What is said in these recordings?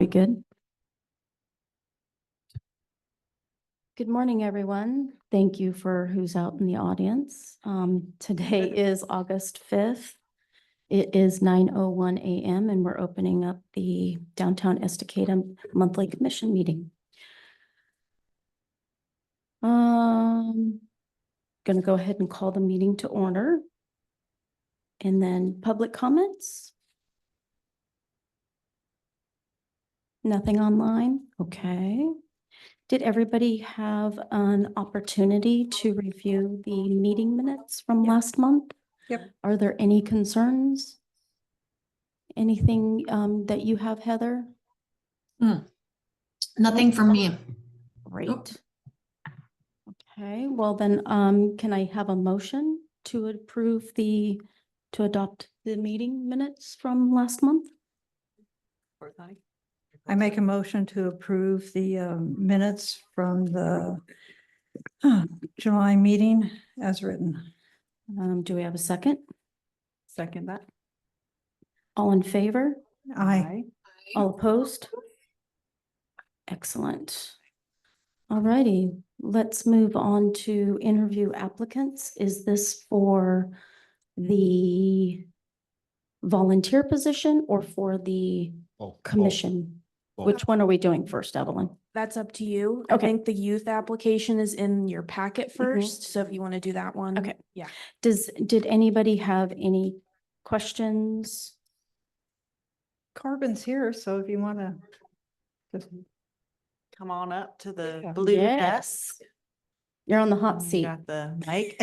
We good? Good morning, everyone. Thank you for who's out in the audience. Today is August 5th. It is 9:01 a.m. and we're opening up the Downtown Estacada Monthly Commission meeting. Going to go ahead and call the meeting to order. And then public comments? Nothing online? Okay. Did everybody have an opportunity to review the meeting minutes from last month? Yep. Are there any concerns? Anything that you have, Heather? Nothing from me. Great. Okay, well then, can I have a motion to adopt the meeting minutes from last month? I make a motion to approve the minutes from the July meeting as written. Do we have a second? Second that. All in favor? Aye. All opposed? Excellent. All righty, let's move on to interview applicants. Is this for the volunteer position or for the commission? Which one are we doing first, Evelyn? That's up to you. Okay. I think the youth application is in your packet first, so if you want to do that one. Okay. Yeah. Did anybody have any questions? Corbin's here, so if you want to just Come on up to the Yeah. blue Yes. desk. You're on the hot You seat. got the mic.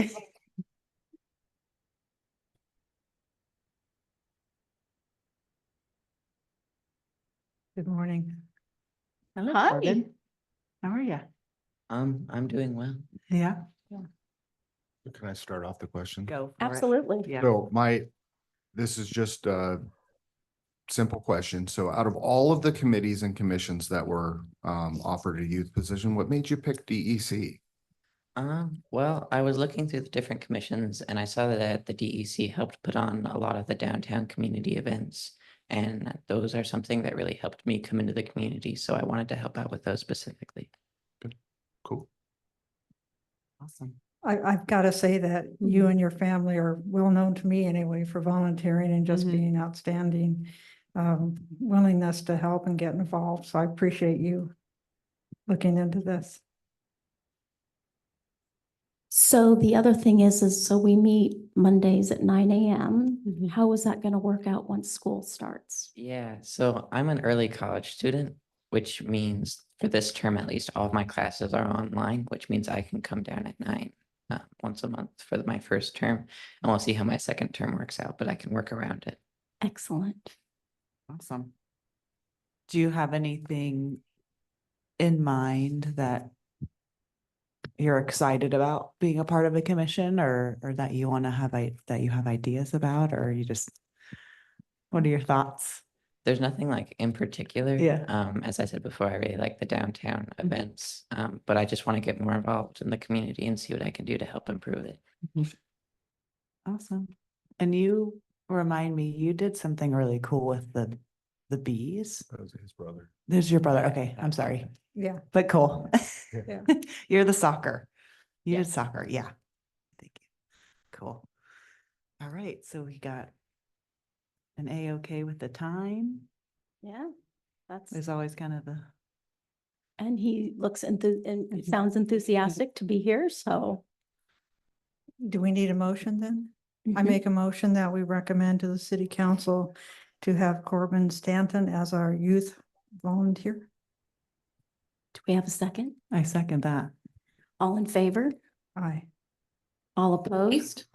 good morning. Hello, Hi. Corbin. How are you? I'm doing well. Yeah. Can I start off the question? Go for it. Absolutely. Yeah. So this is just a simple question. So out of all of the committees and commissions that were offered a youth position, what made you pick DEC? Well, I was looking through the different commissions and I saw that the DEC helped put on a lot of the downtown community events. And those are something that really helped me come into the community. So I wanted to help out with those specifically. Cool. Awesome. I've got to say that you and your family are well known to me anyway for volunteering and just Mhm. being outstanding. Willingness to help and get involved. So I appreciate you looking into this. So the other thing is so we meet Mondays at 9 a.m. Mhm. How is that going to work out once school starts? Yeah, so I'm an early college student, which means for this term at least, all of my classes are online, which means I can come down at 9 once a month for my first term. And we'll see how my second term works out, but I can work around it. Excellent. Awesome. Do you have anything in mind that you're excited about being a part of a commission or that you want to have, that you have ideas about, or you just, what are your thoughts? There's nothing like in particular. Yeah. As I said before, I really like the downtown events, but I just want to get more involved in the community and see what I can do to help improve it. Awesome. And you remind me, you did something really cool with the bees. That was his brother. There's your brother. Okay, I'm sorry, Yeah. but cool. Yeah. You're the soccer. You did Yes. soccer. Yeah. Thank you. Cool. All right. So we got an A-okay with the time. Yeah, that's, There's always kind of the, and he looks and sounds enthusiastic to be here, so. Do we need a motion then? I Mhm. make a motion that we recommend to the city council to have Corbin Stanton as our youth volunteer. Do we have a second? I second that. All in favor? Aye. All opposed?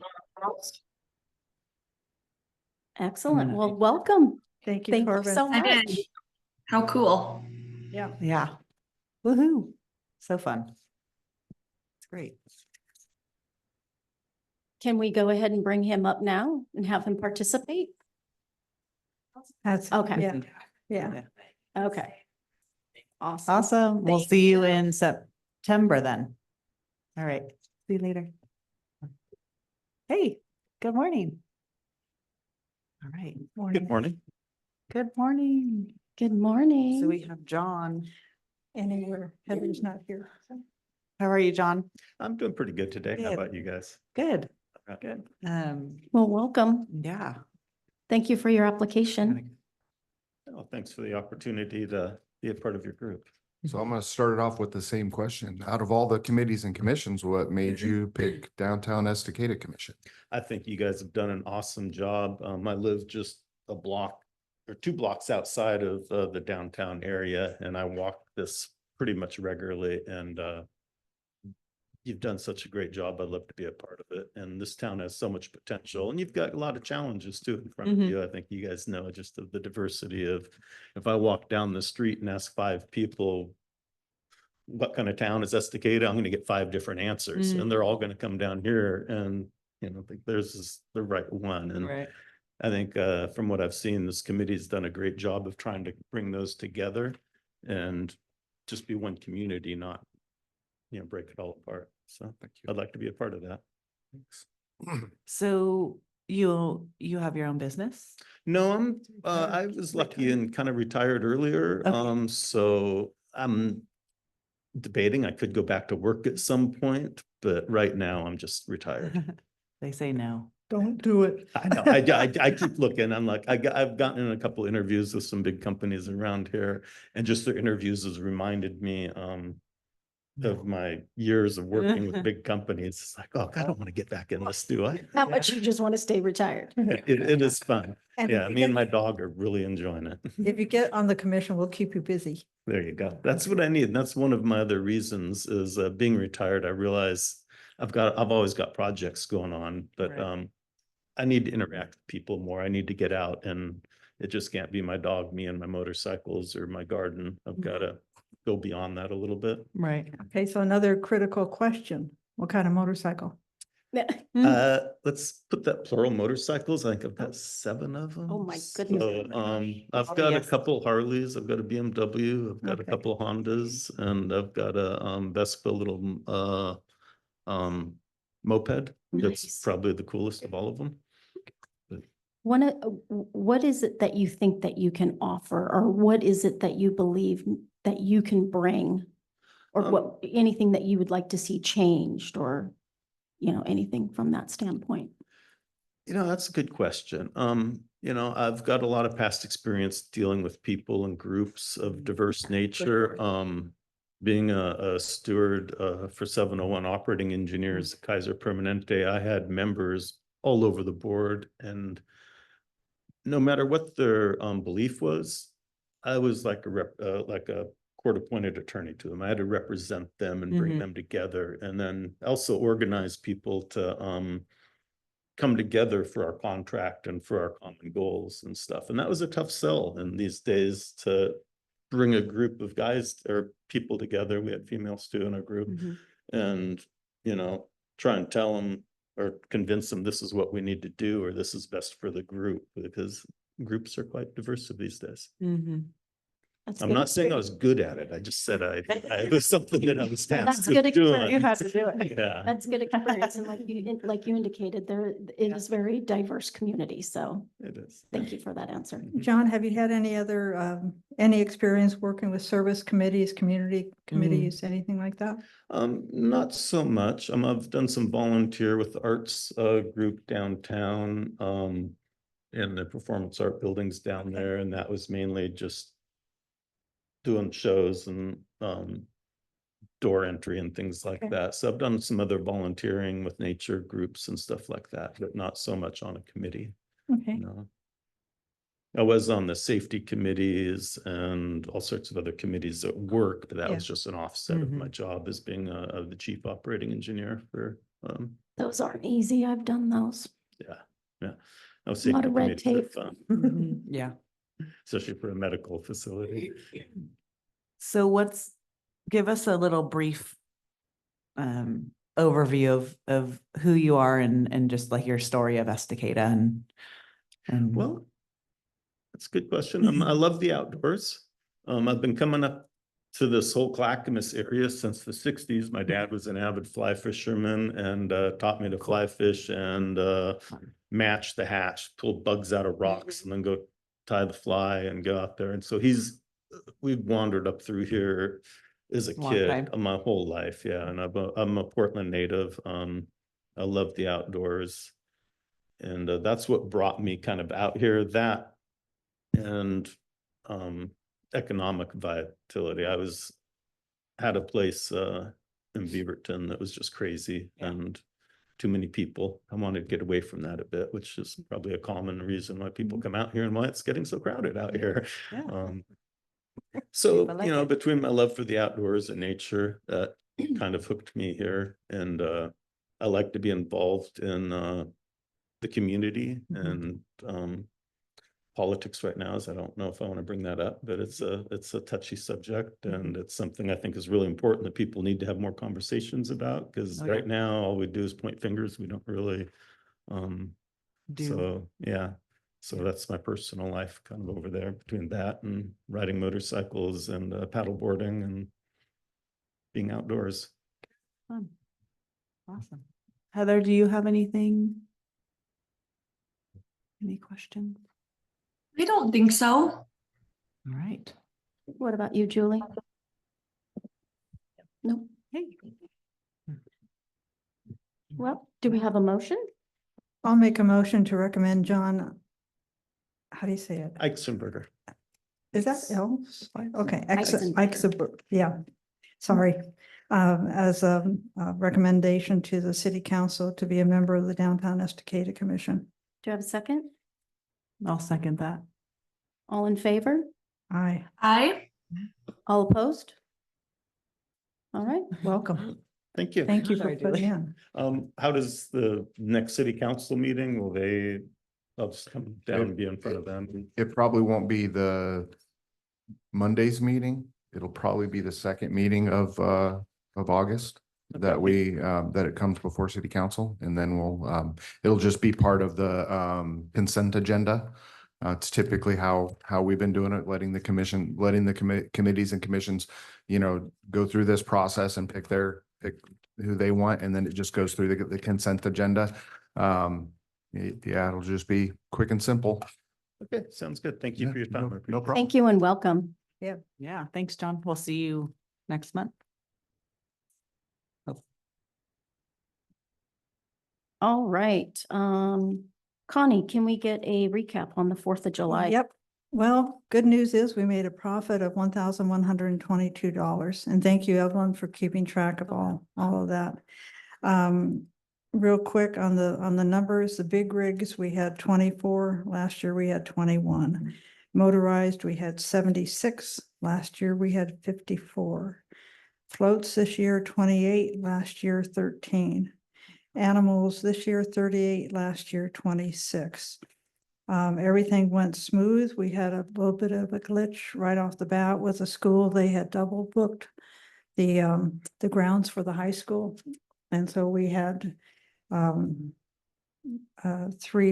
Excellent. gonna- Well, welcome. Thank you, Thank you Corbin. so I did. much. How cool. Yeah. Yeah. Woohoo. So fun. It's great. Can we go ahead and bring him up now and have him participate? That's, Okay. yeah, yeah. Okay. Awesome. Awesome. We'll Thank see you in September then. All right. See you later. Hey, good morning. All right. Morning. morning. Good morning. Good morning. So we have John. Anywhere, Heather's not here. How are you, John? I'm doing pretty good today. How Good. about you guys? Good. Okay. Good. Well, welcome. Yeah. Thank you for your application. Well, thanks for the opportunity to be a part of your group. So I'm gonna start it off with the same question. Out of all the committees and commissions, what made you pick Downtown Estacada Commission? I think you guys have done an awesome job. I live just a block or 2 blocks outside of the downtown area, and I walk this pretty much regularly, and you've done such a great job. I'd love to be a part of it. And this town has so much potential, and you've got a lot of challenges too in front of Mhm. you. I think you guys know just of the diversity of, if I walk down the street and ask 5 people, what kind of town is Estacada? I'm going to get 5 different answers, and they're all going to come down here, and think theirs is the right one. And Right. I think from what I've seen, this committee's done a great job of trying to bring those together and just be one community, not break it all apart. So Thank I'd like to be a part of that. you. So you have your own business? No, I was lucky and kind of retired earlier. Okay. So I'm debating, I could go back to work at some point, but right now I'm just retired. They say no. Don't do it. I know, I keep looking, I'm like, I've gotten in a couple interviews with some big companies around here, and just their interviews has reminded me, of my years of working with big companies. It's like, oh, I don't want to get back in this, do I? How much you just want to stay retired? It is fun. And Yeah, if you me and get- my dog are really enjoying it. If you get on the commission, we'll keep you busy. There you go. That's what I need. And that's one of my other reasons is being retired. I realize I've always got projects going on, but Right. I need to interact with people more. I need to get out, and it just can't be my dog, me and my motorcycles or my garden. I've got to go beyond that a little bit. Right. Okay, so another critical question. What kind of motorcycle? Let's put that plural motorcycles. I think I've got 7 of them. Oh my goodness. So, I've Oh, got a yes. couple Harleys, I've got a BMW, I've got a Okay. couple Hondas, and I've got a Vespa little moped. Nice. That's probably the coolest of all of them. What is it that you think that you can offer, or what is it that you believe that you can bring? Or what, anything that you would like to see changed, or, anything from that standpoint? That's a good question. I've got a lot of past experience dealing with people and groups of diverse nature. Being a steward for 701 operating engineers at Kaiser Permanente, I had members all over the board, and no matter what their belief was, I was like a court-appointed attorney to them. I had to represent them and bring Mhm. them together, and then also organize people to come together for our contract and for our common goals and stuff. And that was a tough sell in these days, to bring a group of guys or people together. We had females too in our group, and, try and tell them or convince them this is what we need to do, or this is best for the group, because groups are quite diverse these days. That's I'm good not saying I was good at it. I just said it was something that I was tasked That's with good experience. doing. had to do it. Yeah. That's good experience, and like you indicated, it is very diverse community, so It is. thank you for that answer. John, have you had any other, any experience working with service committees, community committees, anything like that? Not so much. I've done some volunteer with the arts group downtown, in the performance art buildings down there, and that was mainly just doing shows and door entry and things like Okay. that. So I've done some other volunteering with nature groups and stuff like that, but not so much on a committee. Okay, No. I was on the safety committees and all sorts of other committees at work, but that was just an offset of my job as being the chief operating engineer for, Those aren't easy. I've done those. yeah. No, A lot safety of red committees are tape. fun, Yeah. especially for a medical facility. So give us a little brief overview of who you are and just like your story of Estacada and Well, that's a good question. I love the outdoors. I've been coming up to this whole Clackamas area since the 60s. My dad was an avid fly fisherman and taught me to fly fish and match the hatch, pull bugs out of rocks and then go tie the fly and go out there. And so we've wandered up through here as a Long time. kid, my whole life. Yeah. And I'm a Portland native. I love the outdoors. And that's what brought me kind of out here, that and economic vitality. Had a place in Beaverton that was just crazy and too many people. I wanted to get away from that a bit, which is probably a common reason why people come out here and why it's getting so crowded out here. Yeah. So, I like you know, it. between my love for the outdoors and nature, that kind of hooked me here. And I like to be involved in the community and politics right now, is I don't know if I want to bring that up, but it's a touchy subject and it's something I think is really important that people need to have more conversations about, because Oh, yeah. right now all we do is point fingers. We don't really so yeah. So that's my personal life kind of over there between that and riding motorcycles and paddle boarding and being outdoors. Fun. Awesome. Heather, do you have anything? Any questions? I don't think so. All right. What about you, Julie? No. Hey. Well, do we have a motion? I'll make a motion to recommend John. How do you say it? Eichsenberger. Is that L? Okay, Eisenberger. yeah, sorry. As a recommendation to the city council to be a member of the Downtown Estacada Commission. Do you have a second? I'll second that. All in favor? Aye, I, All opposed? All right. welcome. Thank you. Thank you for Sorry, putting Julie. in. How does the next city council meeting, I'll just come down and be in front of them? It probably won't be the Monday's meeting. It'll probably be the second meeting of August that that it comes before city council, and then it'll just be part of the consent agenda. It's typically how we've been doing it, letting the committees and commissions, go through this process and pick who they want, and then it just goes through the consent agenda. Yeah, it'll just be quick and simple. Okay, sounds good. Thank you for your time. I No appreciate it. problem. Thank you and welcome. Yeah, thanks, John. We'll see you next month. All right. Connie, can we get a recap on the 4th of July? Yep. Well, good news is we made a profit of $1,122. And thank you, Evelyn, for keeping track of all of that. Real quick on the numbers, the big rigs, we had 24. Last year we had 21. Motorized, we had 76. Last year we had 54. Floats this year, 28. Last year, 13. Animals this year, 38. Last year, 26. Everything went smooth. We had a little bit of a glitch right off the bat with the school. They had double booked the grounds for the high school. And so we had 3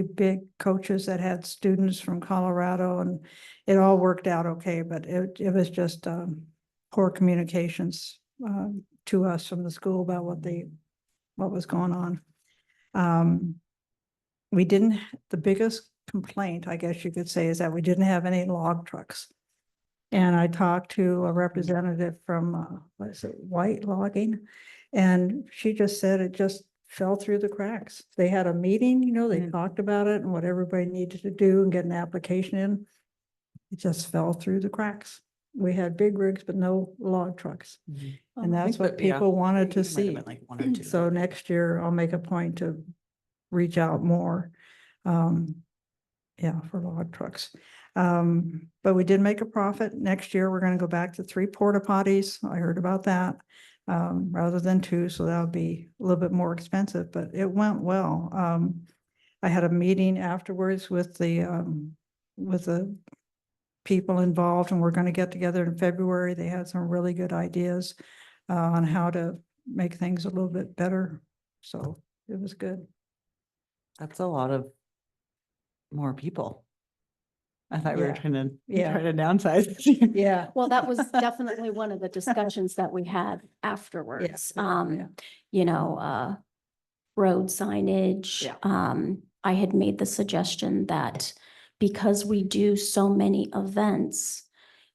big coaches that had students from Colorado, and it all worked out okay, but it was just poor communications to us from the school about what was going on. The biggest complaint, I guess you could say, is that we didn't have any log trucks. And I talked to a representative from, White Logging, and she just said it just fell through the cracks. They had a meeting, they talked about it and what everybody needed to do and get an application in. It just fell through the cracks. We had big rigs, but no log trucks. And that's what people wanted to see. So next year I'll make a point to reach out more. For log trucks. But we did make a profit. Next year, we're gonna go back to 3 porta potties. I heard about that. Rather than 2, so that'll be a little bit more expensive, but it went well. I had a meeting afterwards with the people involved, and we're gonna get together in February. They had some really good ideas on how to make things a little bit better. So it was good. That's a lot of more people. I thought we were Yeah. trying to Yeah. downsize. Yeah. Well, that was definitely one of the discussions that we had afterwards. Yeah. Road signage. Yeah. I had made the suggestion that because we do so many events,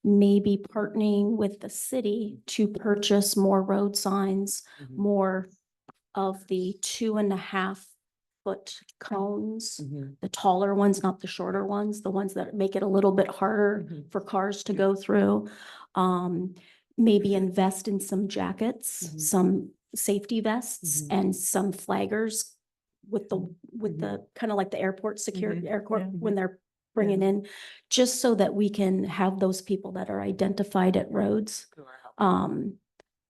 maybe partnering with the city to purchase more road signs, Mhm. more of the 2.5-foot cones, the taller ones, not the shorter ones, the ones that make it a little bit harder Mhm. for cars to go through. Maybe invest in some jackets, Mhm. some safety vests, Mhm. and some flaggers with the, Mhm. kind of like the airport security, airport, Yeah. when they're bringing in, just so that we can have those people that are identified at roads.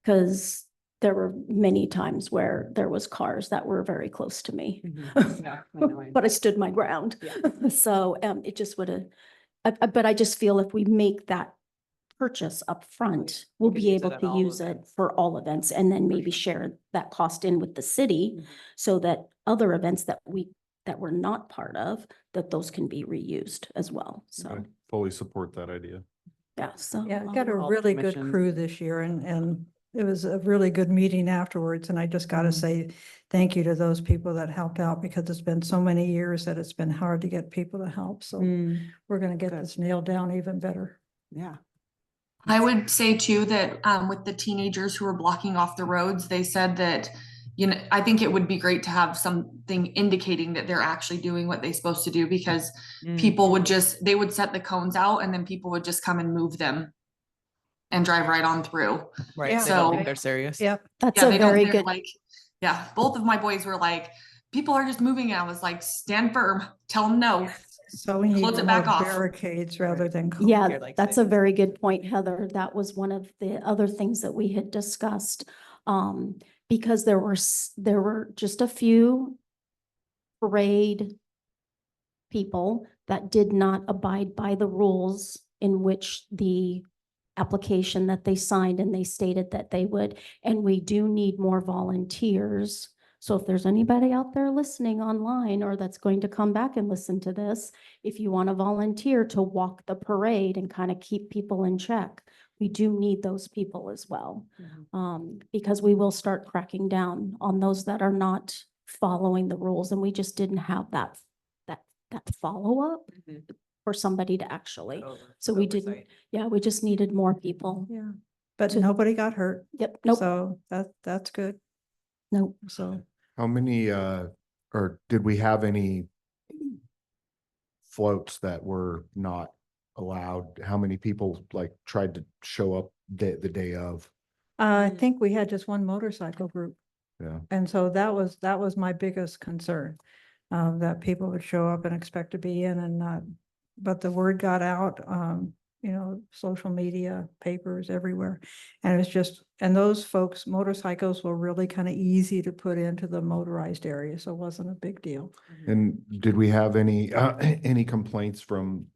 Because there were many times where there was cars that were very close to me. Mhm. Yeah, I know, I But I know. stood my ground. Yeah. So, it just would have, but I just feel if we make that purchase up front, we'll can be use it able at to all use it events. for all events and then maybe share that cost in with the city Mhm. so that other events that we're not part of, that those can be reused as well. I So, fully support that idea. yeah, so. Yeah, I got a All really good commission. crew this year and it was a really good meeting afterwards. And I just gotta say thank you to those people that helped out because it's been so many years that it's been hard to get people to help. So we're gonna get Good. this nailed down even better. Yeah. I would say too that with the teenagers who are blocking off the roads, they said that, I think it would be great to have something indicating that they're actually doing what they're supposed to do because people would they would set the cones out and then people would just come and move them and drive right on through. Right. Yeah. They don't So- think they're serious. Yep. That's Yeah, a they don't, very they're good, like, yeah, both of my boys were like, people are just moving. And I was like, stand firm, tell them no. So we need Close it more back off. barricades rather than. yeah, You're like that's a saying- very good point, Heather. That was one of the other things that we had discussed. Because there were just a few parade people that did not abide by the rules in which the application that they signed and they stated that they would, and we do need more volunteers. So if there's anybody out there listening online or that's going to come back and listen to this, if you want to volunteer to walk the parade and kind of keep people in check, we do need those people as well. Because we will start cracking down on those that are not following the rules, and we just didn't have that follow-up Mhm. for somebody to actually, Over- so we didn't, oversight. yeah, we just needed more people. Yeah, but To- nobody got hurt. Yep, nope, So that's good. nope. So How many, or did we have any floats that were not allowed? How many people like tried to show up the day of? I think we had just one motorcycle group. Yeah. And so that was my biggest concern, that people would show up and expect to be in and not, but the word got out, social media, papers everywhere. And it was just, and those folks, motorcycles were really kind of easy to put into the motorized area, so it wasn't a big deal. And did we have any, any complaints from,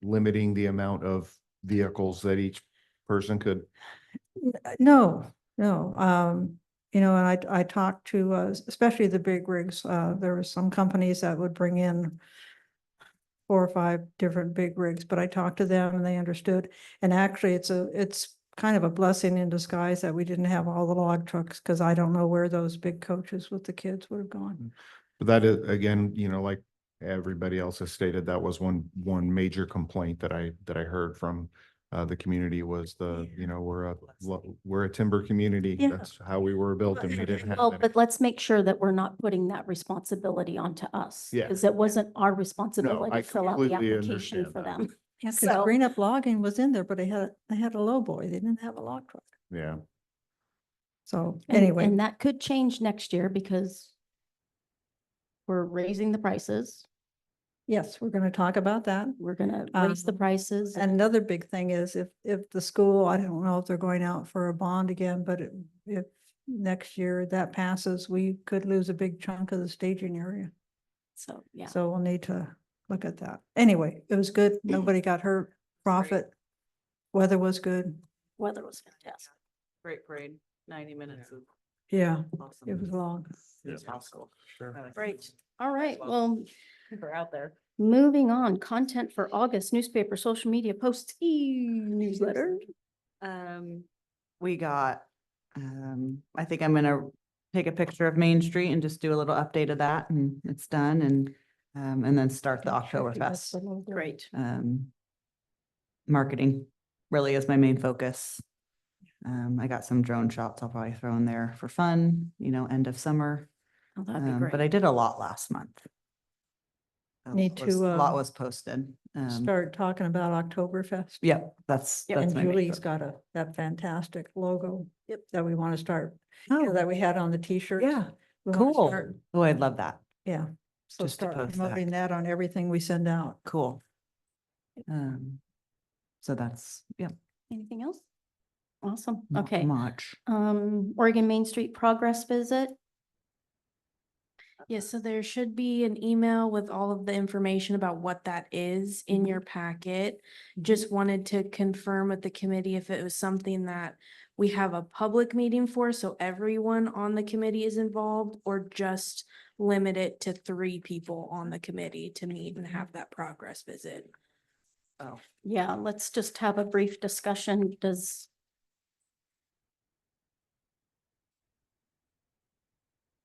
limiting the amount of vehicles that each person could? No, and I talked to, especially the big rigs, there were some companies that would bring in 4 or 5 different big rigs, but I talked to them and they understood. And actually, it's kind of a blessing in disguise that we didn't have all the log trucks, because I don't know where those big coaches with the kids would have gone. But that is, again, like everybody else has stated, that was one major complaint that I heard from the community was we're a timber community. Yeah. That's how we were built and we didn't have Well, any. but let's make sure that we're not putting that responsibility onto us. Yeah. Because it wasn't our responsibility I to fill out the completely application understand for that. them. Yeah, because So- Green Up Logging was in there, but they had a low boy. They didn't have a log truck. Yeah. So And- anyway, And that could change next year because we're raising the prices. yes, we're going to talk about that. We're gonna raise the Um, prices. And another big thing is if the school, I don't know if they're going out for a bond again, but if next year that passes, we could lose a big chunk of the staging area. So, yeah. So we'll need to look at that. Anyway, it was good. Nobody got hurt. Profit. Weather was good. Weather was fantastic. Great parade, 90 minutes of Yeah, awesome. it was long. It's possible. Sure. Great. All right, well, We're out there. moving on, content for August, newspaper, social media posts, newsletter. We got, I think I'm gonna take a picture of Main Street and just do a little update of that and it's done. And And then start the Check it out Oktoberfest. for a little bit. Great. Marketing really is my main focus. I got some drone shots I'll probably throw in there for fun, end of summer. Oh, that'd be But I great. did a lot last month. Need to, A lot was posted. Start talking about Oktoberfest. Yep, that's Yep. And my main Julie's focus. got that fantastic logo. That we want to start, Oh, that we had on the t-shirts. yeah, We wanna cool. start- Oh, I'd love that. Yeah, so Just to start post that. promoting that on everything we send out. Cool. So that's, yeah. Anything else? Awesome. not Okay. Much. Oregon Main Street progress visit. Yeah, so there should be an email with all of the information about what that is in your packet. Just wanted to confirm with the committee if it was something that we have a public meeting for, so everyone on the committee is involved, or just limit it to 3 people on the committee to meet and have that progress visit. Oh, Yeah, let's just have a brief discussion.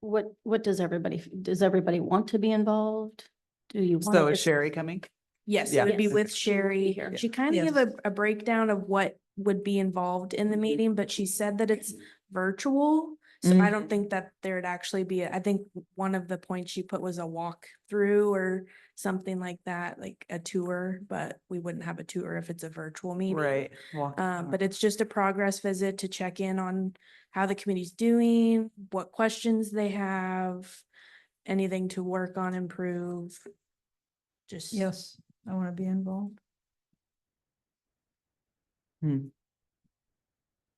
What does everybody want to be involved? Do you? want so it is to- Sherry coming? Yes, Yeah. it would be Yes. with She will be Sherry. here. She kind of Yes. gave a breakdown of what would be involved in the meeting, but she said that it's virtual. So I don't think that there'd actually be, I think one of the points she put was a walk through or something like that, like a tour, but we wouldn't have a tour if it's a virtual meeting. Right. Walk- But it's just a progress visit to check in on how the committee's doing, what questions they have, anything to work on, improve. Just. Yes, I want to be involved.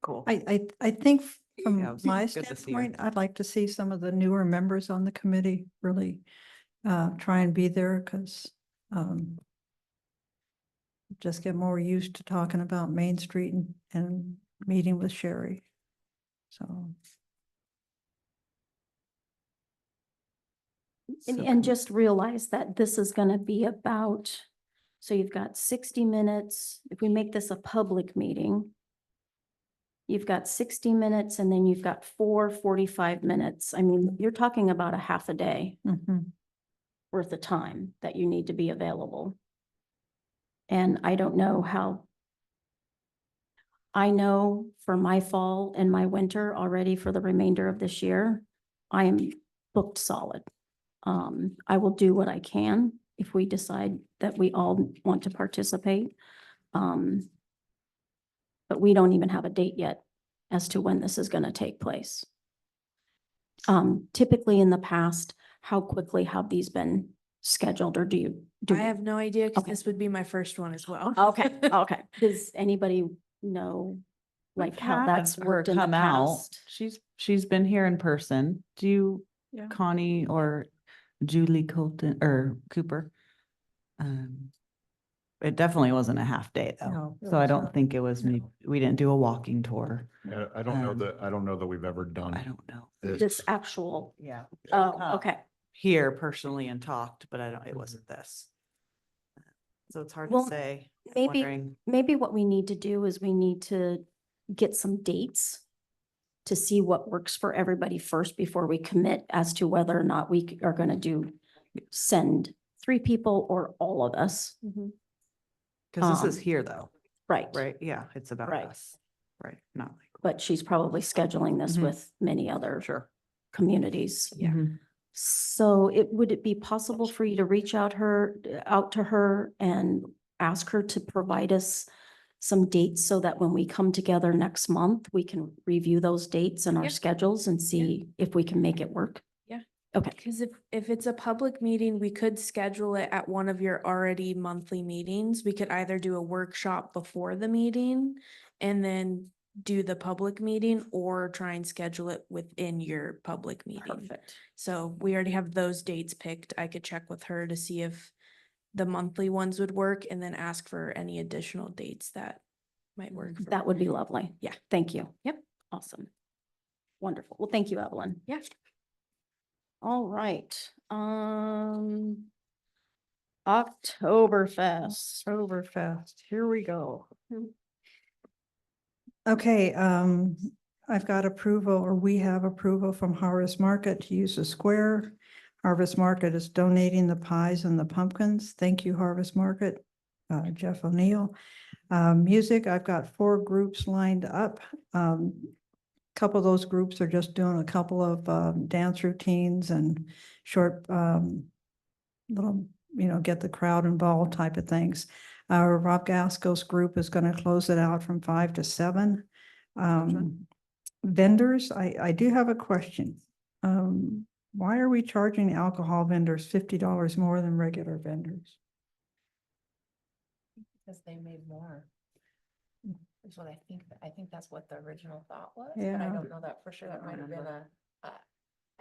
Cool. I think Yeah, from it was my good to see her. standpoint, I'd like to see some of the newer members on the committee really try and be there because just get more used to talking about Main Street and meeting with Sherry. So. And just realize that this is gonna be about, so you've got 60 minutes. If we make this a public meeting, you've got 60 minutes and then you've got 45 minutes. I mean, you're talking about a half a day worth of time that you need to be available. And I don't know how. I know for my fall and my winter already for the remainder of this year, I am booked solid. I will do what I can if we decide that we all want to participate. But we don't even have a date yet as to when this is gonna take place. Typically in the past, how quickly have these been scheduled, or do you? I have no idea, because Okay. this would be my first one as well. Okay, okay. Does anybody know, like, how that's Had worked in the come out. past? She's been here in person. Do you, Yeah. Connie or Julie Colton or Cooper? It definitely wasn't a half day though. No, it So I was don't not. think it was me. We didn't do a walking tour. Yeah, I don't know Um, that, I don't know that we've ever done I don't know. This this. actual, Yeah. oh, okay. Here personally and talked, but it wasn't this. So it's hard to Well, say. maybe- Wondering- Maybe what we need to do is we need to get some dates to see what works for everybody first before we commit as to whether or not we are gonna send 3 people or all of us. Cause this is Um, here though, Right. right? Yeah, it's about Right. us. Right, not like. But she's probably scheduling this Mhm. with many other Sure. communities. Yeah. Mhm. So would it be possible for you to reach out to her and ask her to provide us some dates so that when we come together next month, we can review those dates and our Yeah. schedules and see if we can make it work? Yeah. Okay, Because if it's a public meeting, we could schedule it at one of your already monthly meetings. We could either do a workshop before the meeting and then do the public meeting, or try and schedule it within your public meeting. perfect. So we already have those dates picked. I could check with her to see if the monthly ones would work, and then ask for any additional dates that might work. for- That would be lovely. Yeah. Thank you. Yep. Awesome. Wonderful. Well, thank you, Evelyn. Yeah. All right. Oktoberfest. Oktoberfest, here we go. Okay, I've got approval, or we have approval from Harvest Market to use the square. Harvest Market is donating the pies and the pumpkins. Thank you, Harvest Market, Jeff O'Neill. Music, I've got 4 groups lined up. Couple of those groups are just doing a couple of dance routines and short little, get the crowd involved type of things. Rob Gaskell's group is going to close it out from 5 to 7. Vendors, I do have a question. Why are we charging alcohol vendors $50 more than regular vendors? Because they made more. Is what I think that's what the original thought was, but Yeah. I don't know that for sure. That might have been I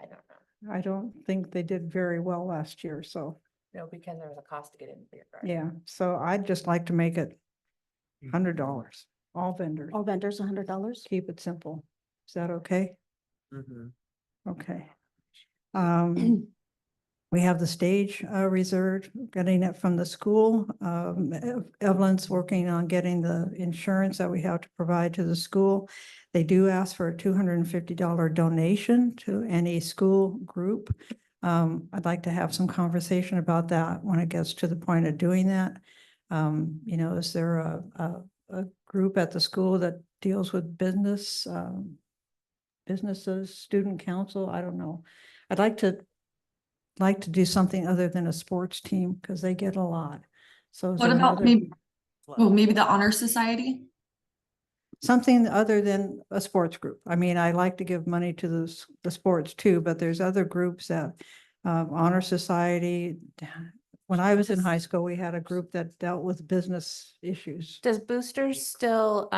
don't know. I don't think they did very well last year, so, No, because there was a cost to get into your garden. yeah, so I'd just like to make it $100, all vendors, All vendors, $100. keep it simple. Is that okay? Mhm. Okay. We have the stage reserved, getting it from the school. Evelyn's working on getting the insurance that we have to provide to the school. They do ask for a $250 donation to any school group. I'd like to have some conversation about that when it gets to the point of doing that. Is there a group at the school that deals with businesses, student council? I don't know. I'd like to do something other than a sports team because they get a lot. So is What there about another- maybe the Honor Society? something other than a sports group? I mean, I like to give money to the sports too, but there's other groups that Honor Society. When I was in high school, we had a group that dealt with business issues. Does Boosters still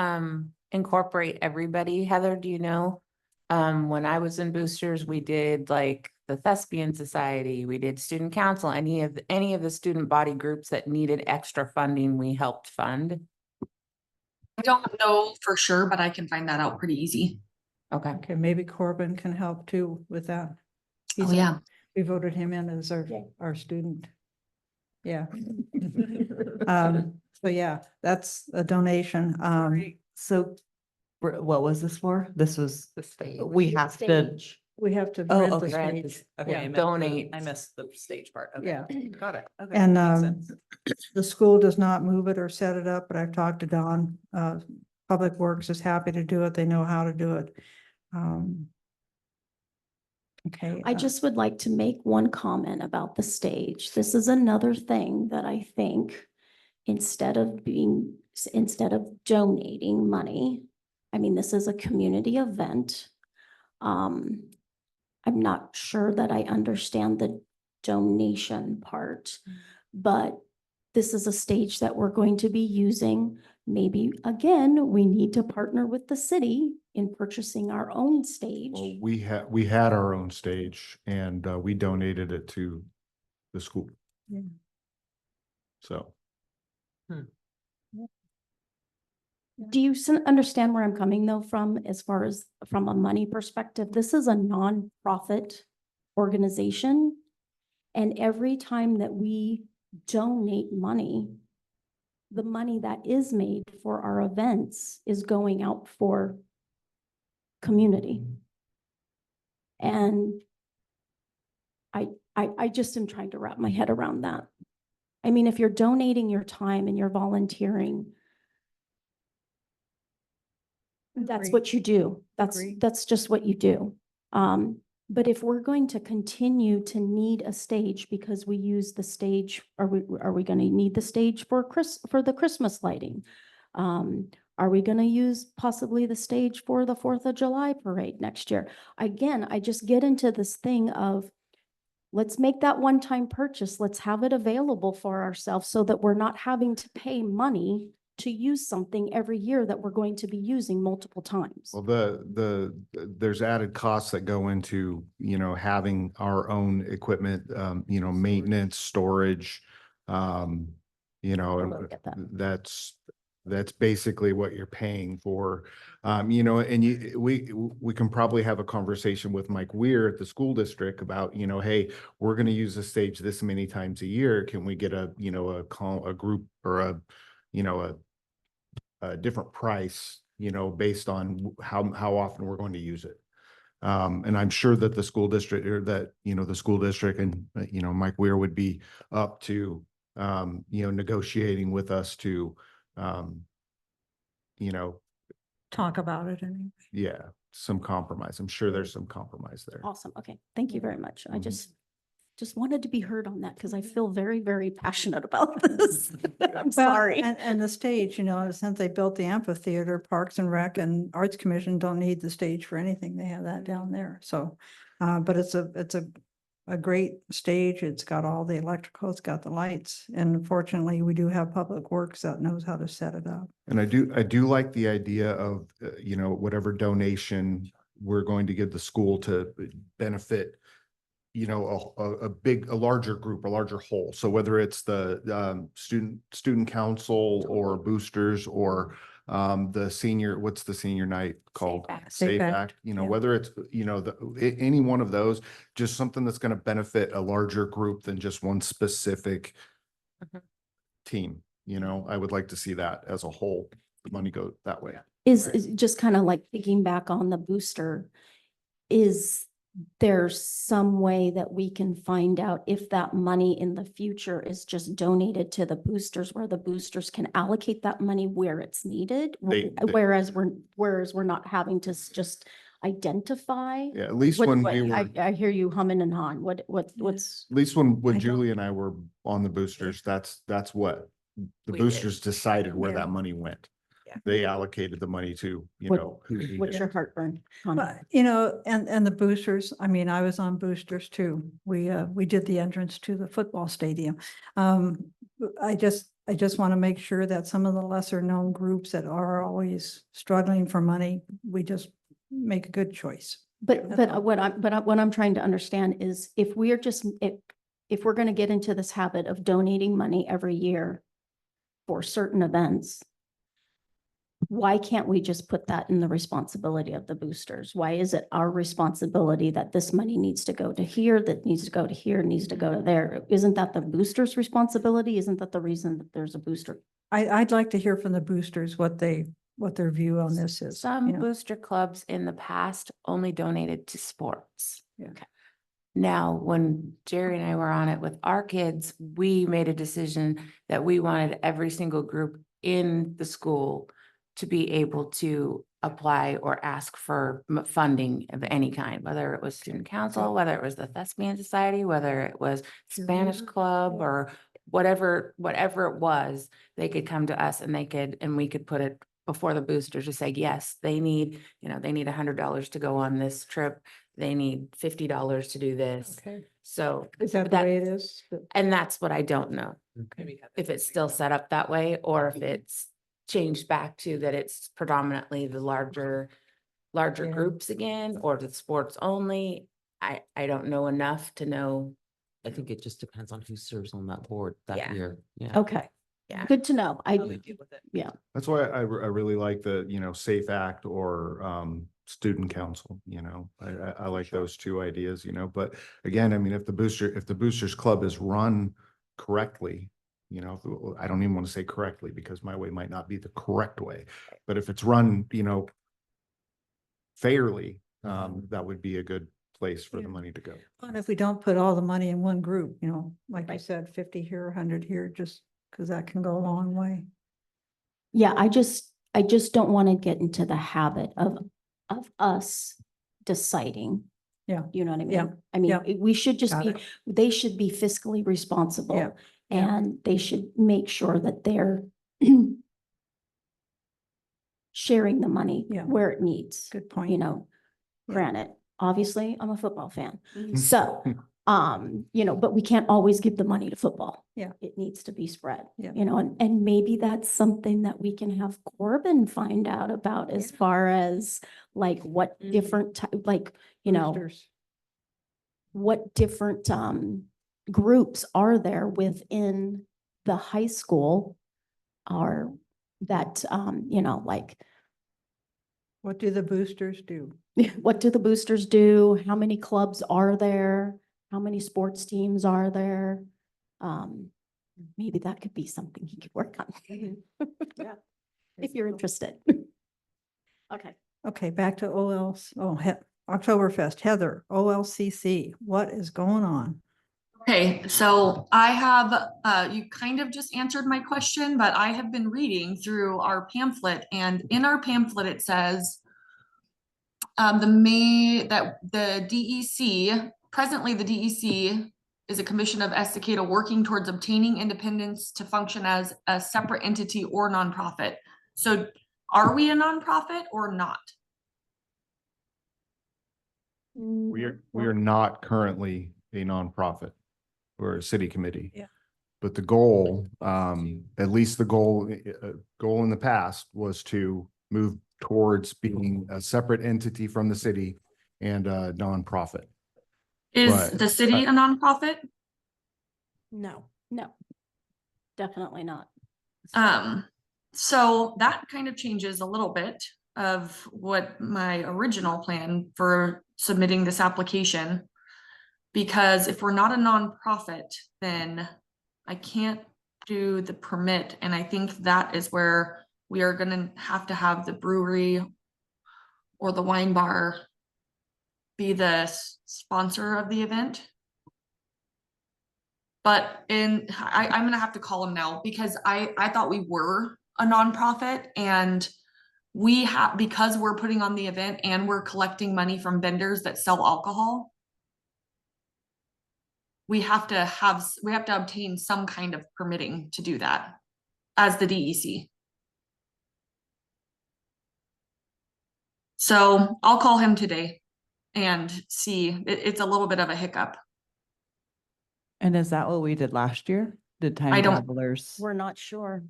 incorporate everybody? Heather, do you know? When I was in Boosters, we did like the Thespian Society, we did Student Council, any of the student body groups that needed extra funding, we helped fund. I don't know for sure, but I can find that out pretty easy. Okay. Okay, maybe Corbin can help too with that. Oh, He's a- yeah. We voted him in as Yeah. our student. Yeah. So yeah, that's a donation. So what was this for? This was, The stage. we have to. Stage. We have to Oh, rent the okay. Rent stage. Okay, Yeah. I missed Donate. I missed the stage part. Okay. Yeah. Got it. Okay. And makes sense. the school does not move it or set it up, but I've talked to Don. Public Works is happy to do it. They know how to do it. Okay. I just would like to make one comment about the stage. This is another thing that I think instead of donating money, I mean, this is a community event. I'm not sure that I understand the donation part, but this is a stage that we're going to be using. Maybe, again, we need to partner with the city in purchasing our own stage. Well, we had our own stage and we donated it to the school. Yeah. So. Do you understand where I'm coming though from, as far as from a money perspective? This is a nonprofit organization. And every time that we donate money, the money that is made for our events is going out for community. And I just am trying to wrap my head around that. I mean, if you're donating your time and you're volunteering, that's Agreed. what you do. Agreed. That's just what you do. But if we're going to continue to need a stage because we use the stage, are we going to need the stage for the Christmas lighting? Are we going to use possibly the stage for the 4th of July parade next year? Again, I just get into this thing of, let's make that one-time purchase. Let's have it available for ourselves so that we're not having to pay money to use something every year that we're going to be using multiple times. Well, there's added costs that go into, having our own equipment, maintenance, storage. And Totally get that. that's basically what you're paying for. And we can probably have a conversation with Mike Weir at the school district about, hey, we're going to use the stage this many times a year. Can we get a group or a different price, based on how often we're going to use it. And I'm sure that the school district or that, the school district and, Mike Weir would be up to, negotiating with us to, you know, Talk about it anyway. yeah, some compromise. I'm sure there's some compromise there. Awesome. Okay. Thank you very much. I Mhm. just wanted to be heard on that because I feel very, very passionate about this. I'm Well, sorry. And the stage, since they built the amphitheater, Parks and Rec and Arts Commission don't need the stage for anything. They have that down there. So, but it's a great stage. It's got all the electrical, it's got the lights. And fortunately, we do have Public Works that knows how to set it up. And I do like the idea of, whatever donation we're going to give the school to benefit, a larger group, a larger whole. So whether it's the student council or boosters or the senior, what's the senior night called? Act. Safe Act, You know, yeah. whether it's, any one of those, just something that's going to benefit a larger group than just one specific Mhm. team. I would like to see that as a whole, the money go that way. Is just kind of like thinking back on the booster. Is there some way that we can find out if that money in the future is just donated to the boosters where the boosters can allocate that money where it's needed? Whereas we're not having to just identify. Yeah, at least What- when what- we were. I hear you humming and hawing. What's, At least when I don't- Julie and I were on the boosters, that's what the We did. boosters decided where Yeah. that money went. Yeah. They allocated the money to, What- who needed what's it. your heartburn? on But, and the boosters, I was on boosters too. We did the entrance to the football stadium. I just want to make sure that some of the lesser known groups that are always struggling for money, we just make a good choice. But, That's all. what I'm trying to understand is if we're just, if we're going to get into this habit of donating money every year for certain events, why can't we just put that in the responsibility of the boosters? Why is it our responsibility that this money needs to go to here, that needs to go to here, needs to go to there? Isn't that the boosters' responsibility? Isn't that the reason that there's a booster? I'd like to hear from the boosters what their view on this is. Some booster clubs in the past only donated to sports. Yeah. Okay. Now, when Jerry and I were on it with our kids, we made a decision that we wanted every single group in the school to be able to apply or ask for funding of any kind, whether it was student council, whether it was the Thespian Society, whether it was Spanish club or whatever it was, they could come to us and we could put it before the boosters to say, yes, they need $100 to go on this trip. They need $50 to do this. Okay. So, Is that the that- way it is? and that's what I don't know. If it's still set up that way, or if it's changed back to that it's predominantly the larger Yeah. groups again, or the sports only. I don't know enough to know. I think it just depends on who serves on that board Yeah. that year. Yeah. Okay. Yeah. Good to know. That's why I really like the, Safe Act or student council, I like those two ideas, but again, if the boosters club is run correctly, I don't even want to say correctly because my way might not be the correct way, but if it's run, fairly, that would be a good place for the Yeah. money to go. And if we don't put all the money in one group, like I Right. said, 50 here, 100 here, just because that can go a long way. Yeah, I just don't want to get into the habit of us deciding. Yeah. You know what I mean? Yeah. I mean, Yeah. we should just Got be, it. they should be fiscally responsible. Yeah. Yeah. And they should make sure that they're sharing the money Yeah. where it needs, Good point. Yeah. Granted, obviously, I'm a football fan. So, but we can't always give the money to football. Yeah. It needs to be spread, Yeah. and maybe that's something that we can have Corbin find out about as far as like what Mhm. different, Boosters. what different groups are there within the high school are that, like, What do the boosters do? what do the boosters do? How many clubs are there? How many sports teams are there? Maybe that could be something he could work on. Yeah. If you're interested. Okay. Okay, back to OLs. Oh, Oktoberfest, Heather, OLCC, what is going on? Okay, so I have, you kind of just answered my question, but I have been reading through our pamphlet, and in our pamphlet, it says that the DEC, presently the DEC is a commission of Estacada working towards obtaining independence to function as a separate entity or nonprofit. So are we a nonprofit or not? We are not currently a nonprofit. We're a city committee. Yeah. But the goal, at least the goal in the past was to move towards being a separate entity from the city and a nonprofit. Is But the city a nonprofit? No. No, definitely not. So that kind of changes a little bit of what my original plan for submitting this application. Because if we're not a nonprofit, then I can't do the permit, and I think that is where we are gonna have to have the brewery or the wine bar be the sponsor of the event. But I'm gonna have to call them now, because I thought we were a nonprofit, and we have, because we're putting on the event and we're collecting money from vendors that sell alcohol, we have to obtain some kind of permitting to do that as the DEC. So I'll call him today and see. It's a little bit of a hiccup. And is that what we did last year? Did I time don't- travelers? We're not sure.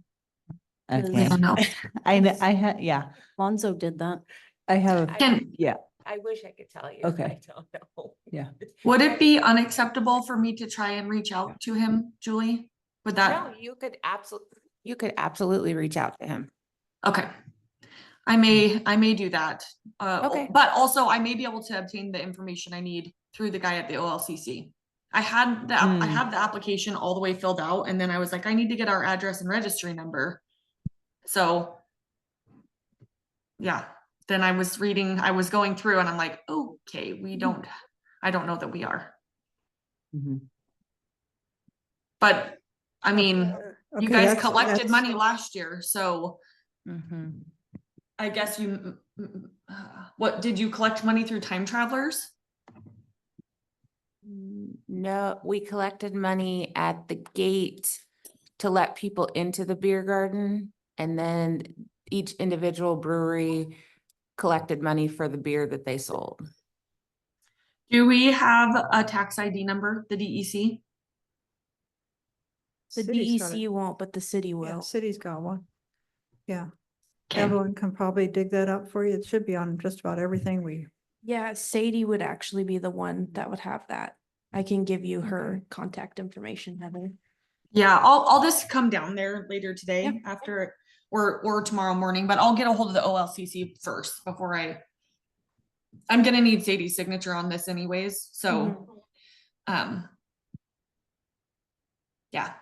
Okay. I don't know. I had, yeah, Lonzo did that. I have, Can, yeah, I wish I could tell you. Okay. I don't know. Yeah. would it be unacceptable for me to try and reach out to him, Julie? Would No, that, you could absolutely reach out to him. okay. I may do that. Okay. But also I may be able to obtain the information I need through the guy at the OLCC. I had I have the application all the way filled out, and then I was like, I need to get our address and registry number. So yeah, then I was going through and I'm like, okay, I don't know that we are. Mhm. But I mean, you Okay, guys that's- collected that's- money last year, so Mhm. I guess what, did you collect money through time travelers? No, we collected money at the gate to let people into the beer garden. And then each individual brewery collected money for the beer that they sold. Do we have a tax ID number, the DEC? The City's got it. DEC won't, but the city Yeah, will. city's got one. Yeah, Okay. Evelyn can probably dig that up for you. It should be on just about everything we, Yeah, Sadie would actually be the one that would have that. I can give you her contact information, Heather. Yeah, I'll just come down there later today Yeah. after, or tomorrow morning, but I'll get a hold of the OLCC first before I'm gonna need Sadie's signature on this anyways, so, yeah.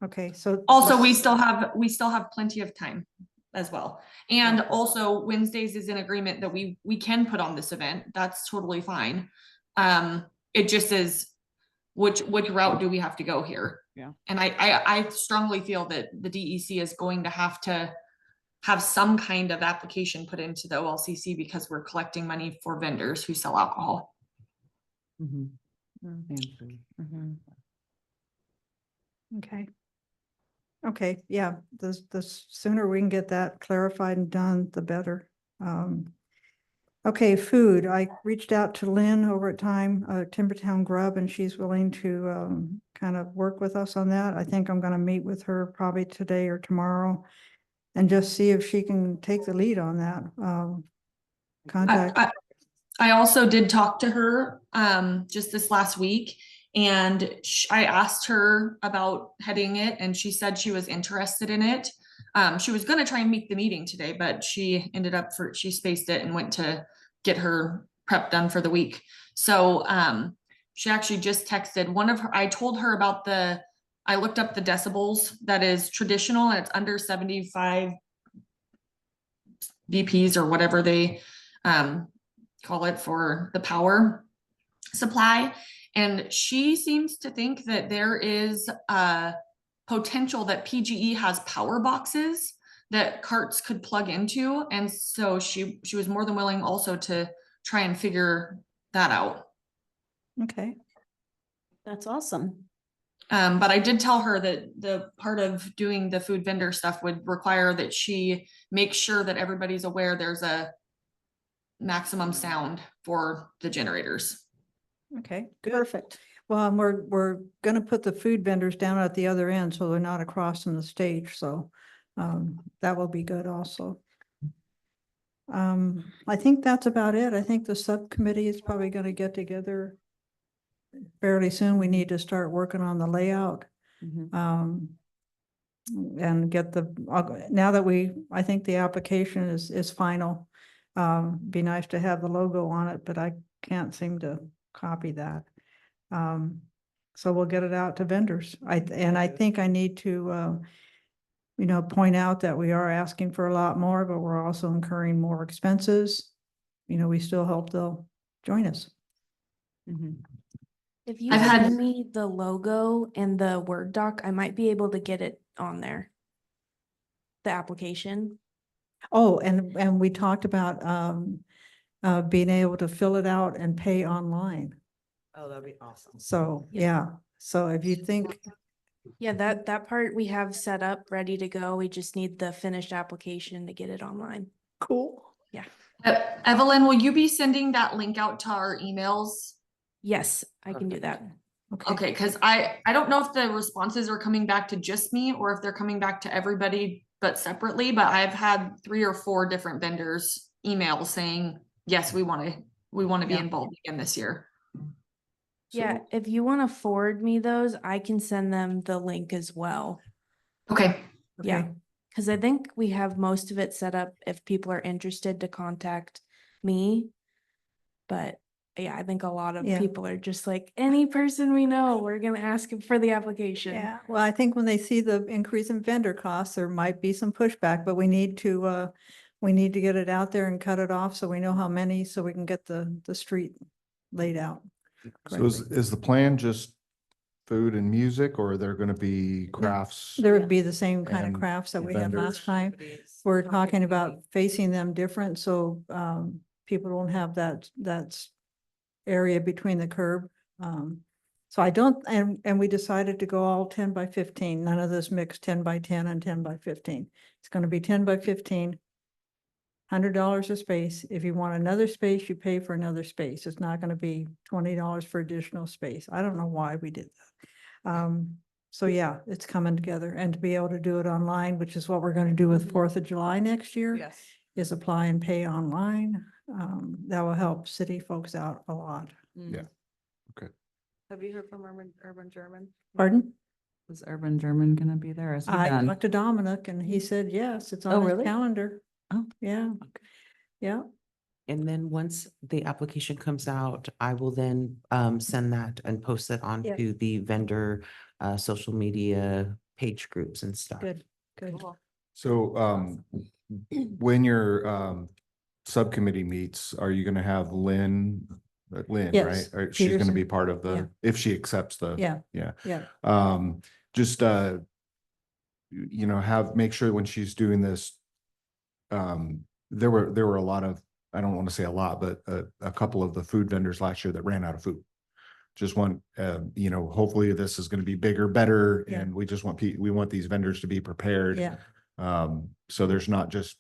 okay, so. Also, we still have plenty of time as well. And also Wednesdays is in agreement that we can put on this event. That's totally fine. It just is, which route do we have to go here? Yeah. And I strongly feel that the DEC is going to have some kind of application put into the OLCC because we're collecting money for vendors who sell alcohol. Mhm. Mhm. Okay. Okay, yeah, the sooner we can get that clarified and done, the better. Okay, food. I reached out to Lynn over at Timbertown Grub, and she's willing to kind of work with us on that. I think I'm gonna meet with her probably today or tomorrow and just see if she can take the lead on that. Contact. I also did talk to her just this last week, and I asked her about heading it, and she said she was interested in it. She was going to try and make the meeting today, but she ended up she spaced it and went to get her prep done for the week. So she actually just texted I told her about I looked up the decibels that is traditional, and it's under 75 BPs or whatever they call it, for the power supply. And she seems to think that there is a potential that PGE has power boxes that carts could plug into. And so she was more than willing also to try and figure that out. Okay, That's awesome. But I did tell her that the part of doing the food vendor stuff would require that she make sure that everybody's aware there's a maximum sound for the generators. okay, good. Perfect. Well, and we're gonna put the food vendors down at the other end, so they're not across from the stage, so that will be good also. I think that's about it. I think the subcommittee is probably gonna get together fairly soon. We need to start working on the layout. And get now that I think the application is final. Be nice to have the logo on it, but I can't seem to copy that. So we'll get it out to vendors. And I think I need to, point out that we are asking for a lot more, but we're also incurring more expenses. We still hope they'll join us. If you I've had- send me the logo and the Word doc, I might be able to get it on there. The application. Oh, and we talked about, being able to fill it out and pay online. Oh, that'd be awesome. So, yeah, so if you think, Yeah, that part we have set up, ready to go. We just need the finished application to get it online. cool. Evelyn, will you be sending that link out to our emails? Yes, I can do that. Okay, because I don't know if the responses are coming back to just me or if they're coming back to everybody but separately, but I've had 3 or 4 different vendors email saying, yes, we want to be Yeah. involved again this year. Yeah, if you want to forward me those, I can send them the link as well. Okay. Yeah. Okay. Because I think we have most of it set up if people are interested to contact me. But yeah, I think a lot of Yeah. people are just like, any person we know, we're gonna ask them for the application. Yeah, well, I think when they see the increase in vendor costs, there might be some pushback, but we need to get it out there and cut it off so we know how many, so we can get the street laid out. So is the plan just food and music, or are there going to be crafts? There would be the same kind of And crafts that we had vendors. last time. We're talking about facing them different, so people don't have that area between the curb. So I don't, and we decided to go all 10 by 15, none of this mixed 10 by 10 and 10 by 15. It's gonna be 10 by 15, $100 a space. If you want another space, you pay for another space. It's not gonna be $20 for additional space. I don't know why we did that. So yeah, it's coming together, and to be able to do it online, which is what we're gonna do with 4th of July next year. Yes. Is apply and pay online. That will help city folks out a lot. Yeah. Have you heard from Urban German? Pardon? Is Urban German gonna be there? Is he I done? talked to Dominic and he said, yes, it's Oh, on his really? calendar. Oh. Yeah, yeah, And then once the application comes out, I will then send that and post it onto the vendor social media page groups and stuff. good, good. So when your subcommittee meets, are you going to have Lynn, Yes, right? Or she's going to Peterson. be part of Yeah. if she accepts the. Yeah. Yeah. Yeah, Just make sure when she's doing this, there were a lot of, I don't want to say a lot, but a couple of the food vendors last year that ran out of food. Just want, hopefully this is going to be bigger, better, Yeah. and we just want we want these vendors to be prepared. yeah, So there's not just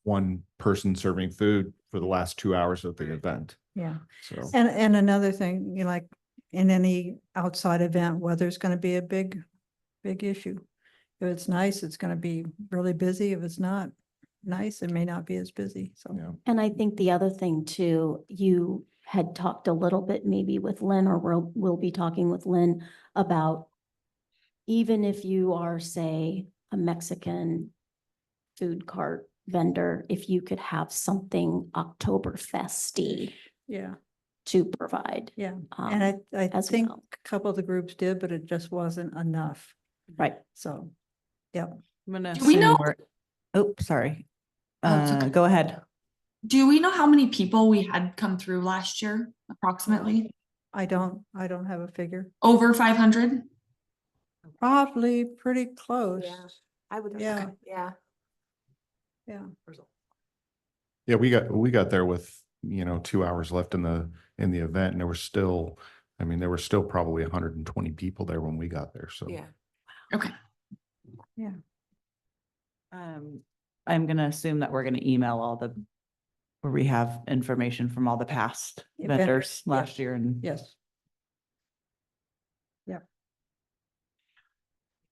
one person serving food for the last 2 hours of the event. yeah. So, And another thing, like in any outside event, weather's gonna be a big issue. If it's nice, it's gonna be really busy. If it's not nice, it may not be as busy, so. yeah. And I think the other thing too, you had talked a little bit maybe with Lynn, or we'll be talking with Lynn about even if you are, say, a Mexican food cart vendor, if you could have something Oktoberfesty Yeah, to provide. yeah. And I as think well. a couple of the groups did, but it just wasn't enough. Right. So, yeah. I'm gonna Do we know- assume we're, oh, sorry. Oh, it's okay. Go ahead. Do we know how many people we had come through last year approximately? I don't have a figure. Over 500? Probably pretty close. I would. Yeah. Yeah. Yeah. Yeah, we got there with, 2 hours left in the event, and there were still probably 120 people there when we got there, so. Yeah. Okay. Yeah. I'm gonna assume that we're gonna email where we have information from all the past Yeah, vendors last yes. year and. Yes. Yep.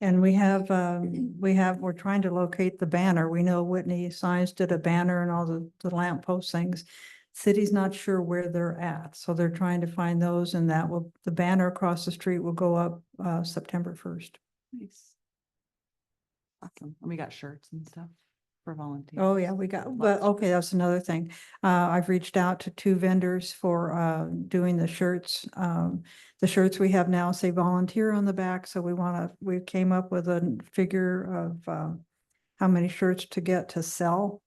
And we're trying to locate the banner. We know Whitney Science did a banner and all the lamp post things. City's not sure where they're at, so they're trying to find those, and the banner across the street will go up, September 1st. Nice. Awesome. And we got shirts and stuff for volunteers. Oh, yeah, okay, that's another thing. I've reached out to 2 vendors for, doing the shirts. The shirts we have now say volunteer on the back, so we came up with a figure of, how many shirts to get to sell.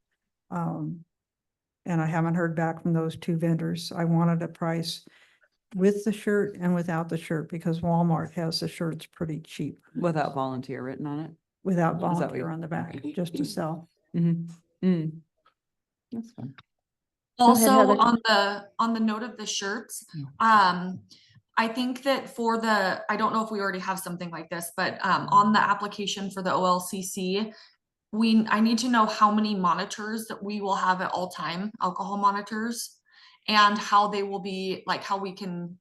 And I haven't heard back from those 2 vendors. I wanted a price with the shirt and without the shirt, because Walmart has the shirts pretty cheap Without volunteer written on it. without Is that what volunteer you- on the back, just to sell. That's fun. Go ahead, Also, Heather. on the note of the shirts, Yeah. I think that I don't know if we already have something like this, but on the application for the OLCC, I need to know how many monitors that we will have at all time, alcohol monitors, and how they will be, like how we can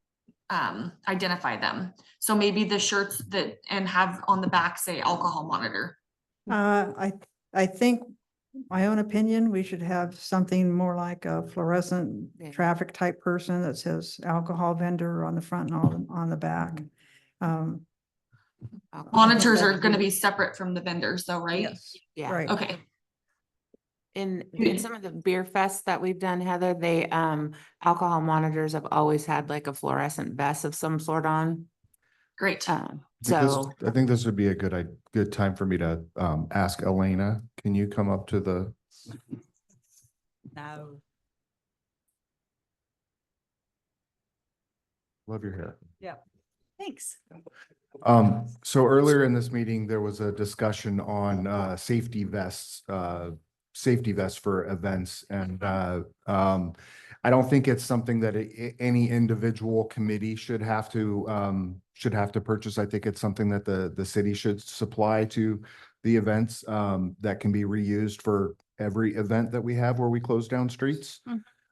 identify them. So maybe the shirts and have on the back say alcohol monitor. I think, my own opinion, we should have something more like a fluorescent Yeah. traffic type person that says alcohol vendor on the front and on the back. Monitors are gonna be separate from the vendors though, right? Yes. Yeah. Right. Okay. In some of the beer fests that we've done, Heather, they, alcohol monitors have always had like a fluorescent vest of some sort on. Great. So, I think this would be a good time for me to ask Elena, can you come up to the, No. love your hair. Yeah. Thanks. So earlier in this meeting, there was a discussion on safety vests for events. And I don't think it's something that any individual committee should have to purchase. I think it's something that the city should supply to the events that can be reused for every event that we have where we close down streets.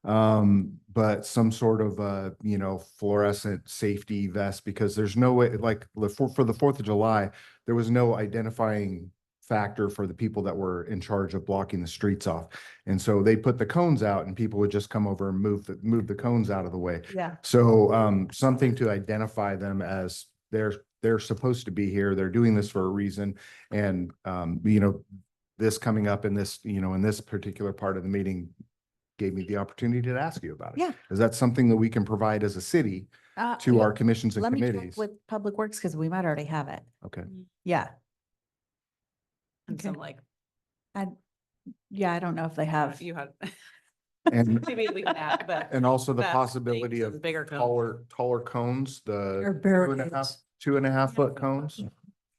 But some sort of fluorescent safety vest, because there's no way, like for the 4th of July, there was no identifying factor for the people that were in charge of blocking the streets off. And so they put the cones out and people would just come over and move the cones out of the way. Yeah. So something to identify them as they're supposed to be here. They're doing this for a reason. And this coming up in this, in this particular part of the meeting gave me the opportunity to ask you about it. Yeah. Is that something that we can provide as a city to Yeah, our commissions and Let me check committees? with Public Works because we might already have it. Okay. Yeah. And so Okay. like, I don't know if they have. You had. And Maybe we can add, but. and also the that possibility makes of bigger cones. taller cones, Or the barricades. 2.5 foot cones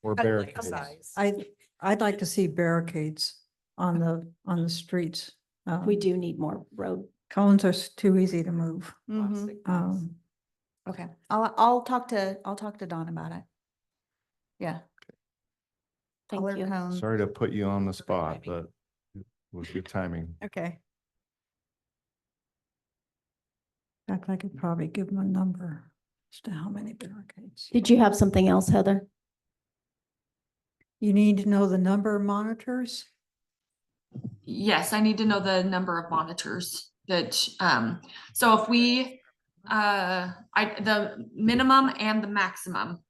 or I like the barricades. size. I'd like to see barricades on the streets. We do need more road. Cones are too easy to move. Mhm. Okay. I'll talk to Dawn about it. Yeah. Thank Color you. cone. Sorry to put you on the spot, but it was good timing. Okay. In fact, I could probably give them a number as to how many barricades. Did you have something else, Heather? You need to know the number of monitors? Yes, I need to know the number of monitors that, so if we, the minimum and the maximum.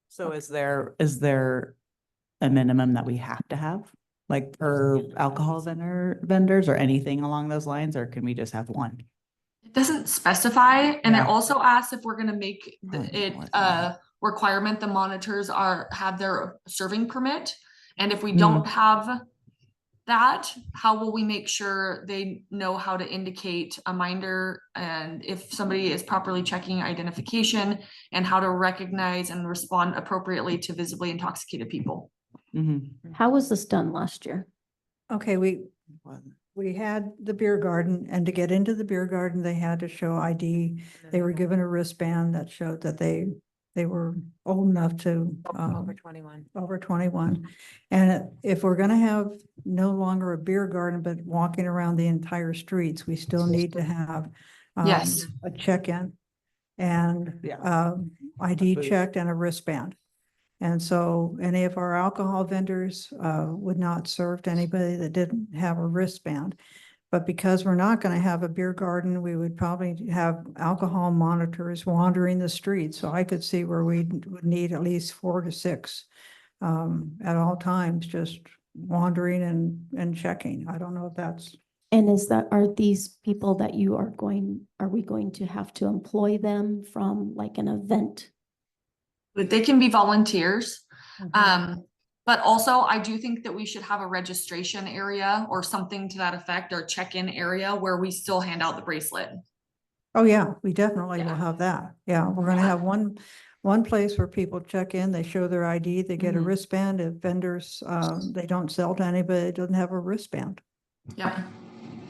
So is there a minimum that we have to have? Like per alcohol vendors or anything along those lines, or can we just have one? It doesn't specify, and it Yeah. also asks if we're gonna make Probably it more than a requirement the monitors have their serving permit. And if we Mm. don't have that, how will we make sure they know how to indicate a minder and if somebody is properly checking identification and how to recognize and respond appropriately to visibly intoxicated people? How was this done last year? Okay, we had the beer garden, and to get into the beer garden, they had to show ID. They were given a wristband that showed that they were old enough to, Over 21. over 21. And if we're gonna have no longer a beer garden, but walking around the entire streets, we still need to have Yes. a check-in and Yeah. ID booth. checked and a wristband. And so any of our alcohol vendors would not serve to anybody that didn't have a wristband. But because we're not going to have a beer garden, we would probably have alcohol monitors wandering the streets. So I could see where we would need at least 4 to 6 at all times, just wandering and checking. I don't know if that's. And are these people that are we going to have to employ them from like an event? But they can be volunteers. But also I do think that we should have a registration area or something to that effect, or check-in area where we still hand out the bracelet. Oh, yeah, we definitely will Yeah. have that. Yeah, we're gonna have one place where people check in, they show their ID, they get a wristband. If vendors, they don't sell to anybody that doesn't have a wristband. Yeah.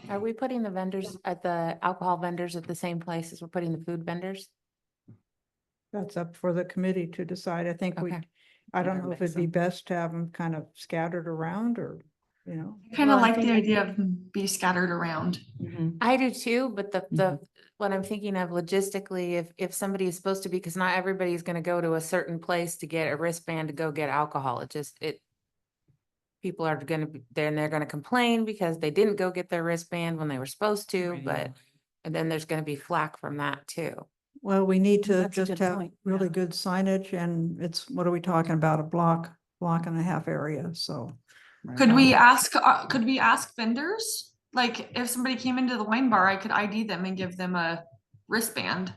Are we putting the vendors at the alcohol vendors at the same place as we're putting the food vendors? That's up for the committee to decide. I think Okay. I don't Yeah, know if mix it'd be best to have them kind of scattered around or, you know. Kind of Well, I like the think- idea of be scattered around. I do too, but what I'm thinking of logistically, if somebody is supposed to be, because not everybody's gonna go to a certain place to get a wristband to go get alcohol. People are gonna be, they're gonna complain because they didn't go get their wristband when they were supposed to, and then there's gonna be flack from that too. Well, we need to That's a just good have point, really yeah. good signage, and what are we talking about? A block and a half area, so. Could we ask vendors? Like if somebody came into the wine bar, I could ID them and give them a wristband. If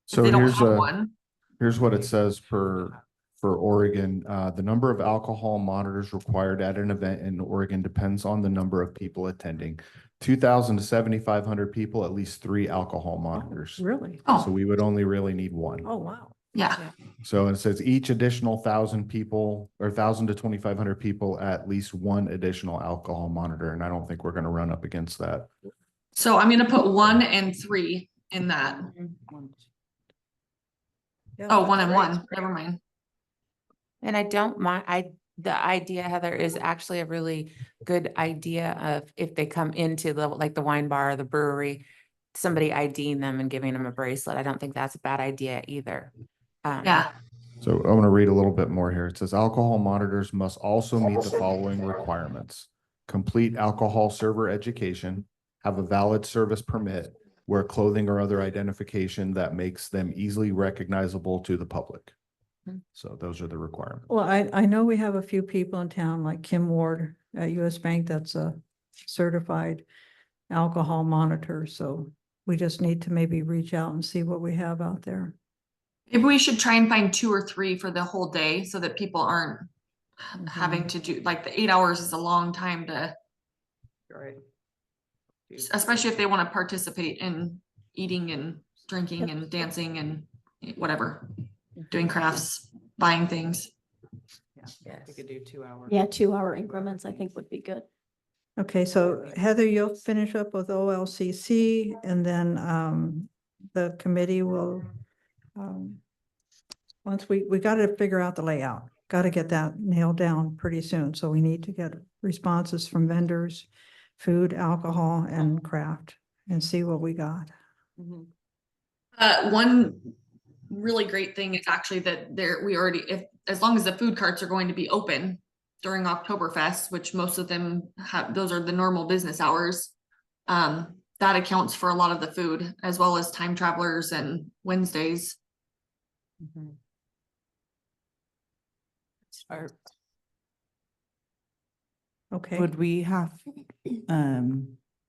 So they don't have one. here's what it says for Oregon. The number of alcohol monitors required at an event in Oregon depends on the number of people attending. 2,000 to 7,500 people, at least 3 alcohol monitors. Really? So Oh, we would only really need 1. Oh, wow. yeah. So it says each additional 1,000 people or 1,000 to 2,500 people, at least 1 additional alcohol monitor. And I don't think we're going to run up against that. So I'm gonna put 1 and 3 in that. Yeah, Oh, that's 1 and great. 1, never mind. And I don't mind, the idea, Heather, is actually a really good idea of if they come into the wine bar or the brewery, somebody IDing them and giving them a bracelet. I don't think that's a bad idea either. Yeah. So I'm going to read a little bit more here. It says alcohol monitors must also meet the following requirements: complete alcohol server education, have a valid service permit, wear clothing or other identification that makes them easily recognizable to the public. So those are the requirements. Well, I know we have a few people in town like Kim Ward at US Bank that's a certified alcohol monitor. So we just need to maybe reach out and see what we have out there. Maybe we should try and find 2 or 3 for the whole day so that people aren't having to do, like the 8 hours is a long time to, Right. especially if they want to participate in eating and drinking and dancing and whatever, doing crafts, buying things. Yeah, we could do 2 hours. Yeah, 2-hour increments, I think would be good. Okay, so Heather, you'll finish up with OLCC, and then the committee will, once we got to figure out the layout, got to get that nailed down pretty soon. So we need to get responses from vendors, food, alcohol, and craft, and see what we got. One really great thing is actually that as long as the food carts are going to be open during Oktoberfest, which most of them have, those are the normal business hours. That accounts for a lot of the food, as well as time travelers and Wednesdays. Okay, Would we have,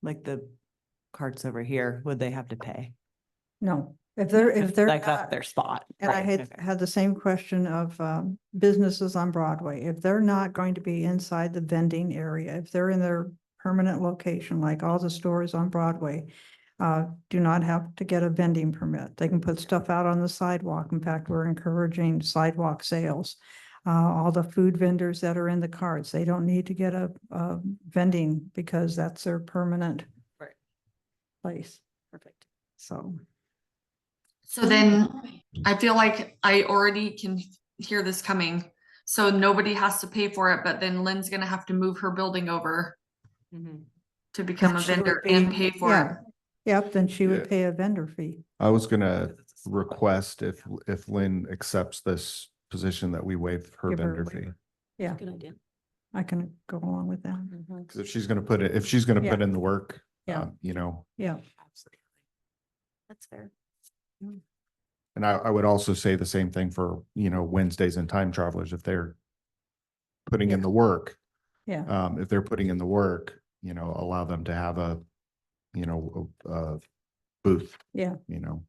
like the carts over here, would they have to pay? no, If they're Like that's not- their spot. And I right, had okay. had the same question of businesses on Broadway. If they're not going to be inside the vending area, if they're in their permanent location, like all the stores on Broadway, do not have to get a vending permit. They can put stuff out on the sidewalk. In fact, we're encouraging sidewalk sales. All the food vendors that are in the carts, they don't need to get a vending because that's their permanent Right. place. Perfect. So. So then I feel like I already can hear this coming. So nobody has to pay for it, but then Lynn's gonna have to move her building over to become a She would vendor and be- pay for yeah. it. Yep, then she Yeah. would pay a vendor fee. I was gonna request if Lynn accepts this position that we waive her Give her a vendor fee. waiver. Yeah, Good idea. I can go along with that. Cause if she's gonna put Yeah. in the work, Yeah. you know, Yeah, Absolutely. That's fair. and I would also say the same thing for, you know, Wednesdays and time travelers, if they're putting in Yeah. the work, yeah, if they're putting in the work, you know, allow them to have a, you know, a booth, yeah. you know.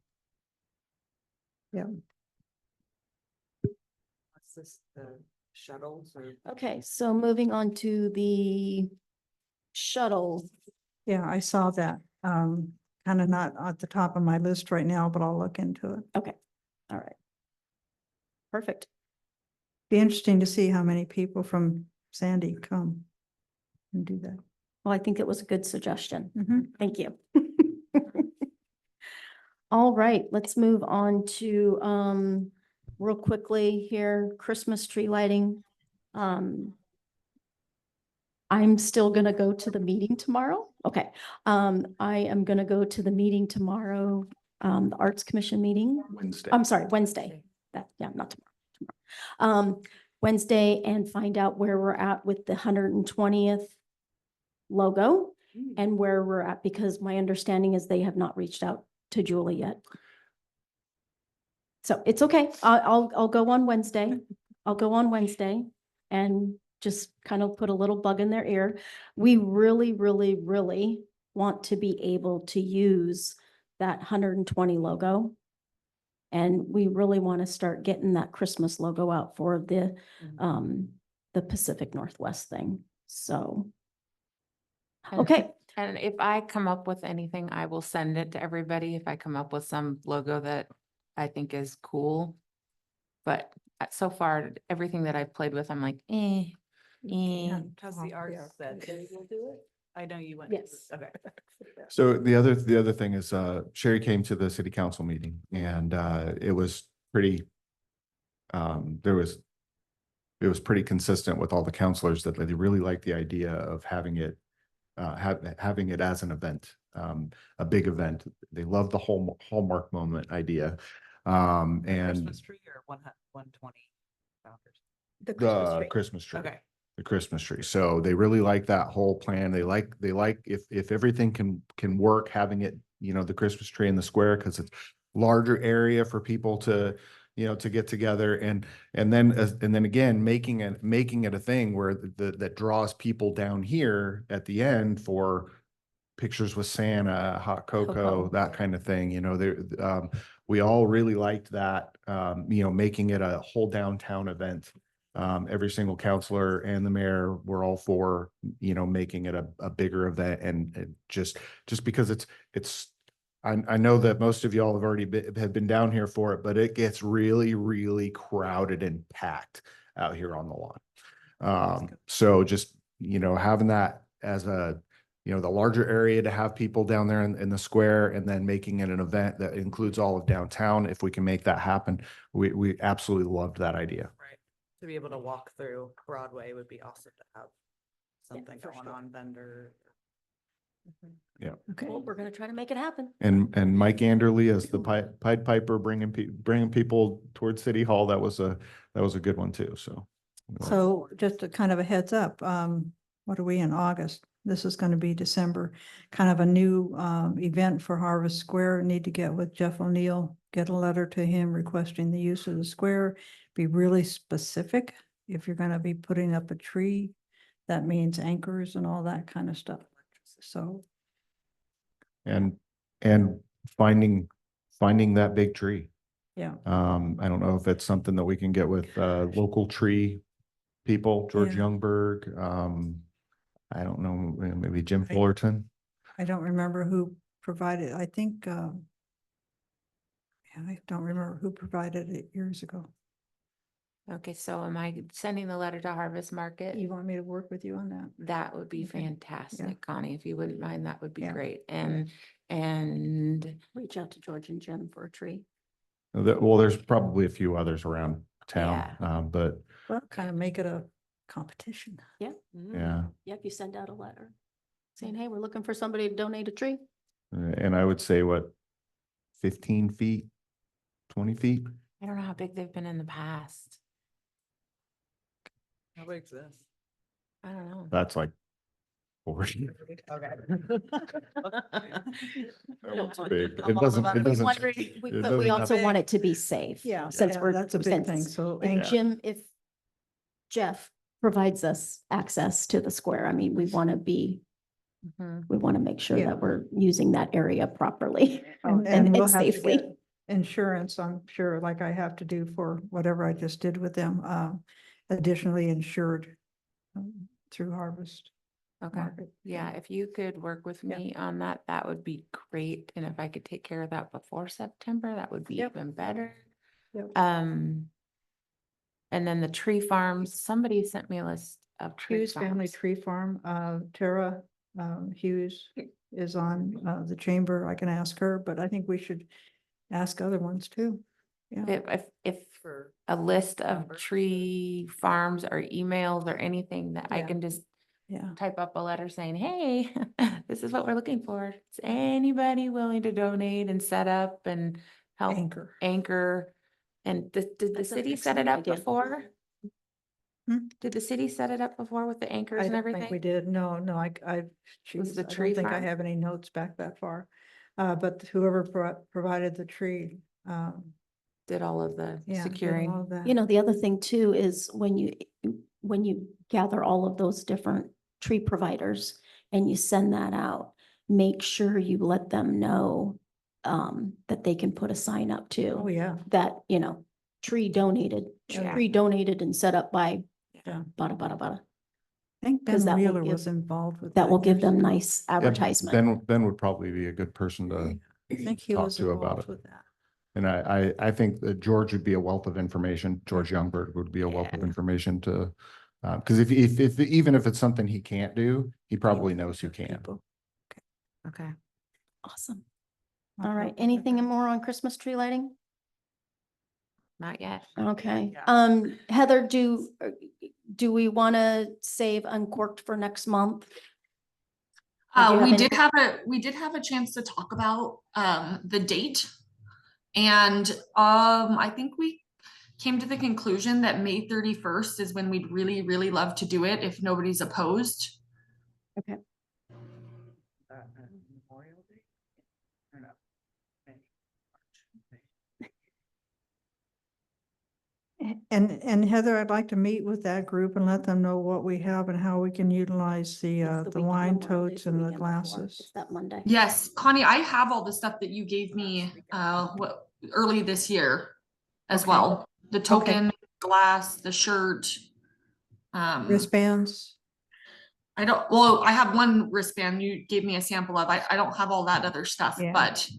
What's this, the shuttles or? Okay, so moving on to the shuttle. Yeah, I saw that. Kind of not at the top of my list right now, but I'll look into it. Okay, all right. Perfect. Be interesting to see how many people from Sandy come and do that. Well, I think it was a good suggestion. Mhm. Thank you. All right, let's move on to, real quickly here, Christmas tree lighting. I'm still gonna go to the meeting tomorrow. Okay. I am gonna go to the meeting tomorrow, the Arts Commission meeting. Wednesday. I'm sorry, Wednesday. Yeah, not tomorrow. Wednesday, and find out where we're at with the 120th logo and where we're at, because my understanding is they have not reached out to Julie yet. So it's okay. I'll go on Wednesday. I'll go on Wednesday and just kind of put a little bug in their ear. We really, really, really want to be able to use that 120 logo. And we really want to start getting that Christmas logo out for the Pacific Northwest thing. So, And- okay. And if I come up with anything, I will send it to everybody. If I come up with some logo that I think is cool. But so far, everything that I've played with, I'm like, eh. Has the art said they will do it? I know you went. Yes. Okay. So the other thing is, Sherry came to the city council meeting and, it was pretty, it was pretty consistent with all the counselors that they really liked the idea of having it, having it as an event, a big event. They love the whole hallmark moment idea. And Christmas tree or 120 founders? The the Christmas tree. Okay. The Christmas tree. So they really like that whole plan. They like if everything can work, having it, you know, the Christmas tree in the square, because it's larger area for people to, you know, to get together and then again, making it a thing where that draws people down here at the end for pictures with Santa, hot cocoa, that kind of thing. You know, we all really liked that, you know, making it a whole downtown event. Every single counselor and the mayor were all for, you know, making it a bigger event, and just because I know that most of y'all have already have been down here for it, but it gets really, really crowded and packed out here on the lawn. So just, you know, having that as you know, the larger area to have people down there in the square, and then making it an event that includes all of downtown. If we can make that happen, we absolutely loved that idea. Right. To be able to walk through Broadway would be awesome to have something for going sure. on, vendor. Okay. Well, we're gonna try to make it happen. And Mike Anderley as the Pied Piper bringing people towards City Hall. That was a good one too. So just a kind of a heads up, what are we in August? This is going to be December, kind of a new event for Harvest Square. Need to get with Jeff O'Neill, get a letter to him requesting the use of the square. Be really specific. If you're going to be putting up a tree, that means anchors and all that kind of stuff. So and finding finding that big tree. Yeah. I don't know if it's something that we can get with local tree people, George Yeah. Youngberg. I don't know, maybe Jim I- Fullerton. I don't remember who provided, I think, yeah, I don't remember who provided it years ago. Okay, so am I sending the letter to Harvest Market? You want me to work with you on that? That would be Okay, yeah. fantastic, Connie, if you wouldn't mind, that would be Yeah. great. And Reach out to George and Jim for a tree. Well, there's probably a few others around town, but Well, kind of make it a competition. Yeah, yeah. yeah, if you send out a letter saying, hey, we're looking for somebody to donate a tree. And I would say what, 15 feet, 20 feet? I don't know how big they've been in the past. How big's this? I don't know. That's like 40. It's big. It doesn't, it We doesn't. wondered- it But we doesn't also have- want it to be safe. Yeah, Since yeah, we're, that's a big thing. since So, if Jim, if Jeff provides us access to the square, I mean, we want to be, Mhm. we want to make sure Yeah. that we're using that area properly and and we'll have to safely. get insurance, I'm sure, like I have to do for whatever I just did with them, additionally insured through Harvest Okay, Market. yeah, if you could work with Yeah. me on that, that would be great. And if I could take care of that before September, that would be Yep. even better. Yep. And then the tree farms, somebody sent me a list of tree Hughes Family farms. Tree Farm, Tara Hughes is on the chamber. I can ask her, but I think we should ask other ones too. Yeah. If a list of tree farms or emails or anything that I Yeah. can just Yeah. type up a letter saying, hey, this is what we're looking for. Is anybody willing to donate and set up and help Anchor. anchor? And did the That's an city set it excellent up idea. before? Hmm? Did the city set it up before with the anchors I and don't think we everything? did. No, Was geez, the I tree don't think I farm? have any notes back that far. But whoever provided the tree, Did all of the yeah, did securing? all of that. You know, the other thing too is when you gather all of those different tree providers and you send that out, make sure you let them know that they can put a sign up Oh, too, yeah, that, tree donated, Yeah. tree donated and set up by yeah. bada, bada, bada. I think 'Cause Ben that will Wheeler give- was involved with. That will give years them ago. nice Yeah, advertisement. Ben would probably be a good person to, I think he talk was to about involved it. with that. and I think that George would be a wealth of information. George Youngberg would be a wealth of Yeah. information to, because if even if it's something he can't do, he probably knows who can. People. Okay. Awesome. I'll All right. help with Anything that. more on Christmas tree lighting? Not yet. Okay. Heather, do we want to save uncorked for next month? Or do you have We any- did have a chance to talk about, the date. And, I think we came to the conclusion that May 31st is when we'd really, really love to do it if nobody's opposed. Okay. And Heather, I'd like to meet with that group and let them know what we have and how we can utilize the It's the weekend wine Memorial Day, totes it's the and the weekend before. glasses. It's that Monday. Yes, Connie, I have all the stuff that you gave me, early this year as Okay. well. The token, glass, the shirt. Wristbands. Well, I have one wristband you gave me a sample of. I don't have all that other stuff, Yeah. but,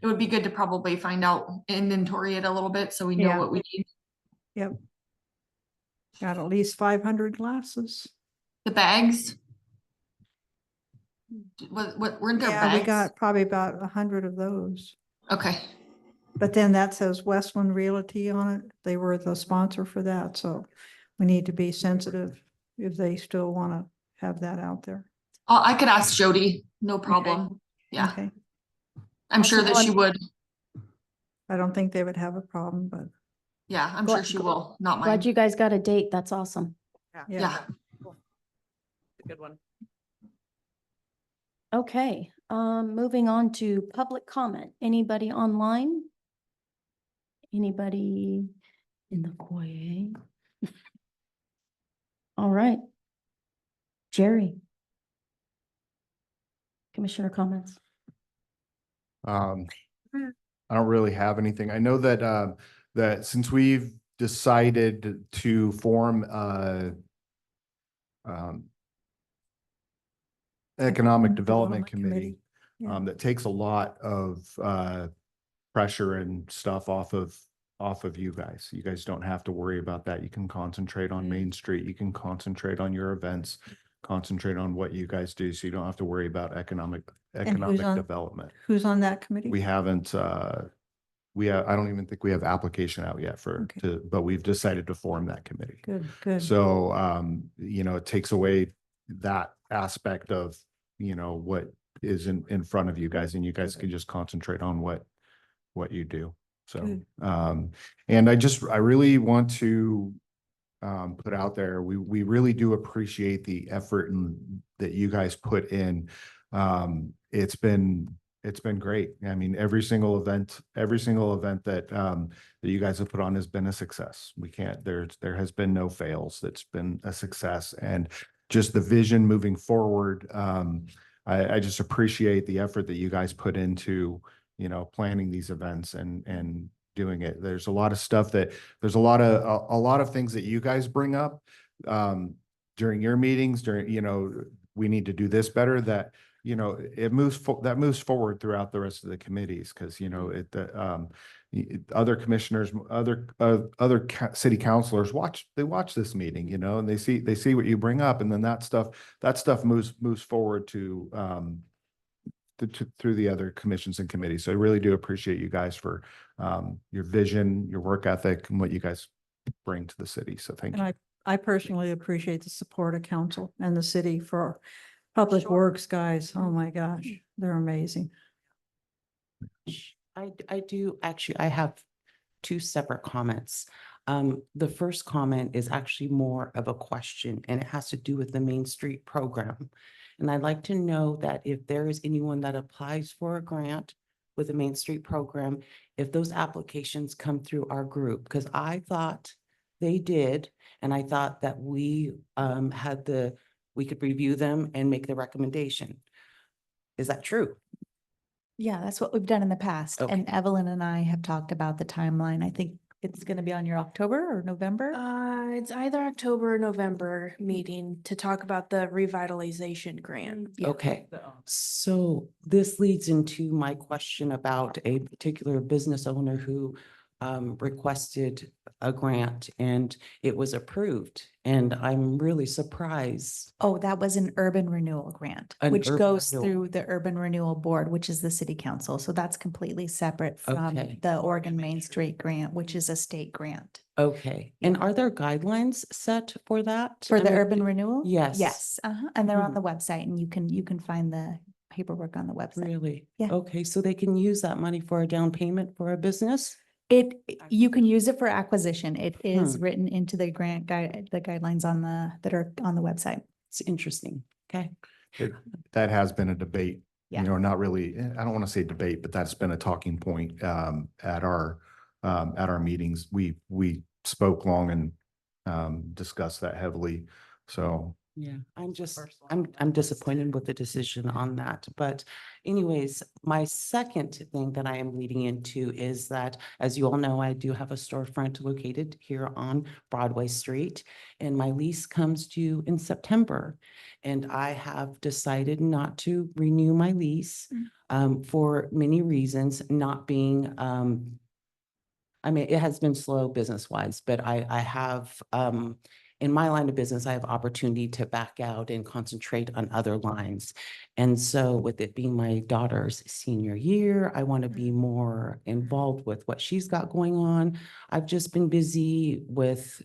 it would be good to probably find out, inventory it a little bit so we know Yeah. what we need. Yep. Got at least 500 glasses. The bags. What, weren't there Yeah, we bags? got probably about 100 of those. Okay, But then that says Westland Realty on it. They were the sponsor for that, so we need to be sensitive if they still want to have that out there. I could ask Jody, no problem. Yeah, Okay. I'm sure Awesome. that she would. I don't think they would have a problem, but Yeah, I'm Glad- sure she will, not Glad mind. you guys got a date. That's awesome. Yeah, Good one. Okay, moving on to public comment. Anybody online? Anybody in the foyer? All right. Jerry. Commissioner comments. I don't really have anything. I know that, that since we've decided to form, um, Economic Development Committee, Yeah. that takes a lot of, pressure and stuff off of you guys. You guys don't have to worry about that. You can concentrate on Main Street. You can concentrate on your events, concentrate on what you guys do. So you don't have to worry about economic on- development. Who's on that committee? We haven't, I don't even think we have application out yet Okay. but we've decided to form that committee. Good, good. So, it takes away that aspect of, what is in front of you guys, and you guys can just concentrate on what you do. So, Good. and I really want to put out there, we really do appreciate the effort that you guys put in. It's been great. I mean, every single event that you guys have put on has been a success. There has been no fails. That's been a success, and just the vision moving forward. I just appreciate the effort that you guys put into, planning these events and doing it. There's a lot of stuff there's a lot of things that you guys bring up during your meetings, we need to do this better, that it moves forward throughout the rest of the committees, because other commissioners, other city councilors watch this meeting, and they see what you bring up, and then that stuff moves forward to through the other commissions and committees. So I really do appreciate you guys for your vision, your work ethic, and what you guys bring to the city. So thank you. And I personally appreciate the support of council and the city for Public Works guys. Oh my gosh, they're amazing. I do, actually, I have two separate comments. The first comment is actually more of a question, and it has to do with the Main Street program. And I'd like to know that if there is anyone that applies for a grant with the Main Street program, if those applications come through our group, because I thought they did, and I thought that we we could review them and make the recommendation. Is that true? Yeah, that's what we've done in the past. Okay. And Evelyn and I have talked about the timeline. I think it's going to be on your October or November. It's either October or November meeting to talk about the revitalization grant. Yeah. Okay, so this leads into my question about a particular business owner who requested a grant and it was approved. And I'm really surprised. Oh, that was an urban renewal grant, An which urban goes renewal. through the urban renewal board, which is the city council. So that's completely separate from Okay. the Oregon Main Street grant, which is a state grant. Okay, and are there guidelines set for that? For I the mean, urban renewal? Yes. Yes, and they're on Mhm. the website and you can find the paperwork on the website. Really? Yeah. Okay, so they can use that money for a down payment for a business? You can use it for acquisition. It is Hmm. written into the grant guide, the guidelines that are on the website. It's interesting. Okay. That has been a debate, Yeah. not really, I don't want to say debate, but that's been a talking point at our meetings. We spoke long and discussed that heavily. So Yeah, I'm disappointed with the decision on that. But anyways, my second thing that I am leading into is that, as you all know, I do have a storefront located here on Broadway Street, and my lease comes due in September. And I have decided not to renew my lease for many reasons, not being I mean, it has been slow business wise, but I have, in my line of business, I have opportunity to back out and concentrate on other lines. And so with it being my daughter's senior year, I want to be more involved with what she's got going on. I've just been busy with,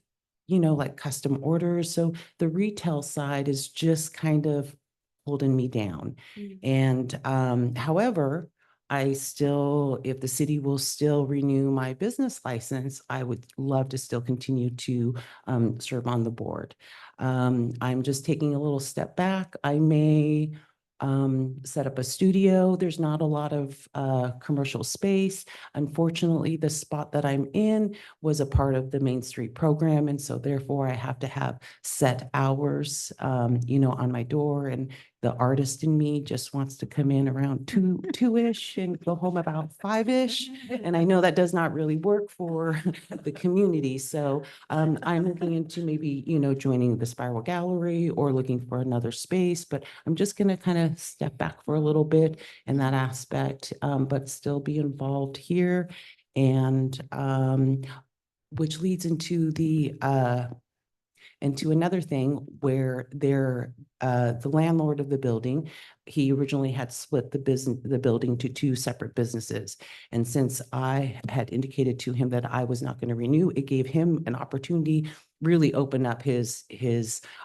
like custom orders. So the retail side is just kind of holding me down. And, however, if the city will still renew my business license, I would love to still continue to serve on the board. I'm just taking a little step back. I may set up a studio. There's not a lot of commercial space. Unfortunately, the spot that I'm in was a part of the Main Street program. And so therefore I have to have set hours, on my door and the artist in me just wants to come in around two-ish and go home about five-ish. And I know that does not really work for the community. So I'm looking into maybe, joining the Spiral Gallery or looking for another space, but I'm just gonna kind of step back for a little bit in that aspect, but still be involved here. And which leads into into another thing where the landlord of the building, he originally had split the building to two separate businesses. And since I had indicated to him that I was not going to renew, it gave him an opportunity, really open up his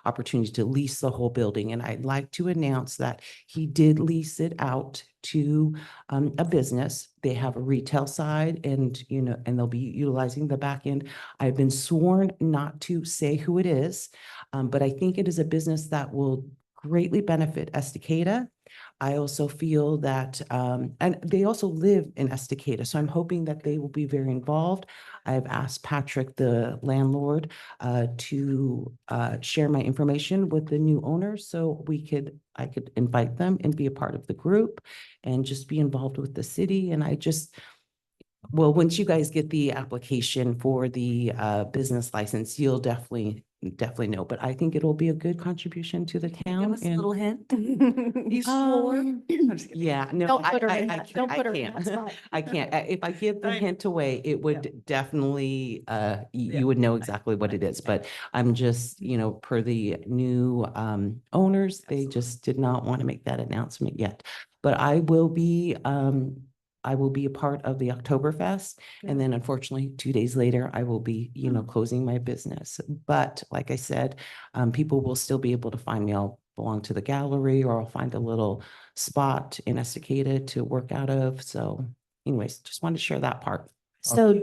opportunity to lease the whole building. And I'd like to announce that he did lease it out to a business. They have a retail side and, and they'll be utilizing the back end. I've been sworn not to say who it is, but I think it is a business that will greatly benefit Estacada. I also feel that, and they also live in Estacada, so I'm hoping that they will be very involved. I've asked Patrick, the landlord, to share my information with the new owners, so I could invite them and be a part of the group and just be involved with the city. And well, once you guys get the application for the business license, you'll definitely know, but I think it'll be a good contribution to the town. Give us a little hint. He's yeah, no, Don't put her I in that- don't put her in that can't. spot. I can't. If I give the I know. hint away, it would definitely, you would know exactly what it is. But I'm just, per the new owners, they just did not want to make that announcement yet. But I will be a part of the Oktoberfest. And then unfortunately, 2 days later, I will be, closing my business. But like I said, people will still be able to find me. I'll belong to the gallery, or I'll find a little spot in Estacada to work out of. So anyways, just wanted to share that part. So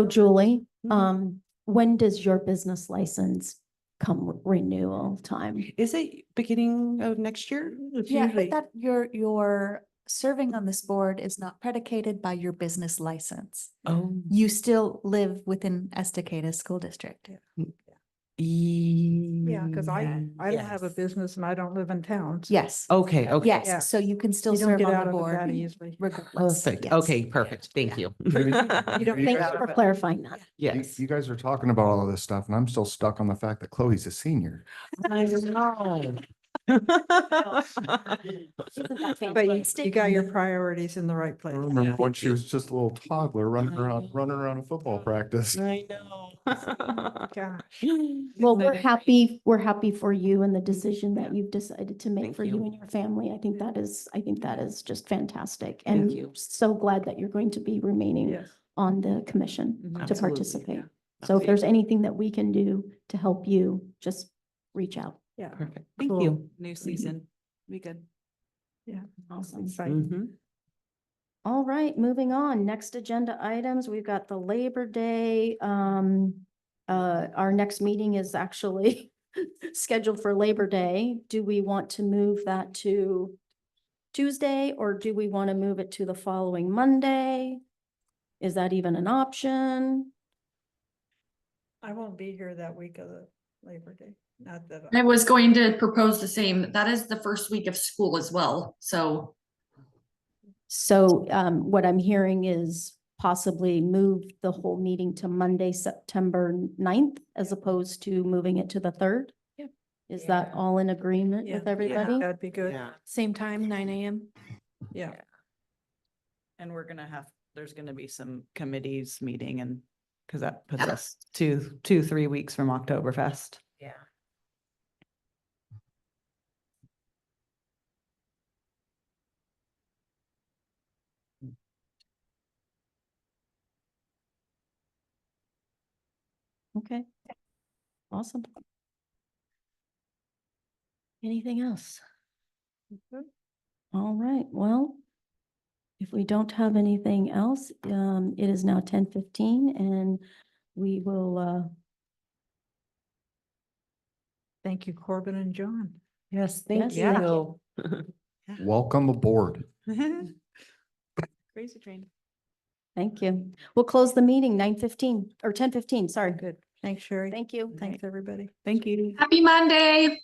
Julie, Mhm. when does your business license come renewal time? Is it beginning of next year? It's Yeah, usually, but that your serving on this board is not predicated by your business license. Oh. You still live within Estacada School District. yeah, because I don't have a Yes. business and I don't live in town. so Yes. Okay, okay. Yeah. Yes, so you can still You don't serve get on out the of it board that easily. regardless. Perfect. Yes. Okay, perfect. Thank you. You don't You get Thanks out for of it. clarifying that. Yes. You guys are talking about all of this stuff and I'm still stuck on the fact that Chloe's a senior. I know. But you got your priorities in the right I place. remember when she was just a little toddler running around a football practice. I know. Gosh. Well, we're happy for you and the decision that you've decided to make Thank for you you. and your family. I think that is just fantastic. Thank And you. so glad that you're going to be remaining Yes. on the commission to Absolutely. participate. So if there's anything that we can do to help you, just reach out. Yeah. Perfect. Thank Cool. you. New season. Be good. Yeah. Awesome. Exciting. Mhm. All right, moving on. Next agenda items, we've got the Labor Day. Our next meeting is actually scheduled for Labor Day. Do we want to move that to Tuesday, or do we want to move it to the following Monday? Is that even an option? I won't be here that week of the Labor Day. Not that. I was going to propose the same. That is the first week of school as well, so. So what I'm hearing is possibly move the whole meeting to Monday, September 9th, as opposed to moving it to the 3rd? Yeah. Is that all in agreement Yeah. with everybody? That'd be good. Yeah. Same time, 9 a.m. Yeah. And there's gonna be some committees meeting and, cause that puts us 3 weeks from Oktoberfest. Yeah. Okay. Awesome. Anything else? All right, well, if we don't have anything else, it is now 10:15 and we will, Thank you, Corbin and John. Yes, Yes, thank thank you. Welcome aboard. Crazy train. thank you. We'll close the meeting 9:15 or 10:15, sorry. Good. Thanks, Sherry. Thank you. Thanks, everybody. Thank you. Happy Monday.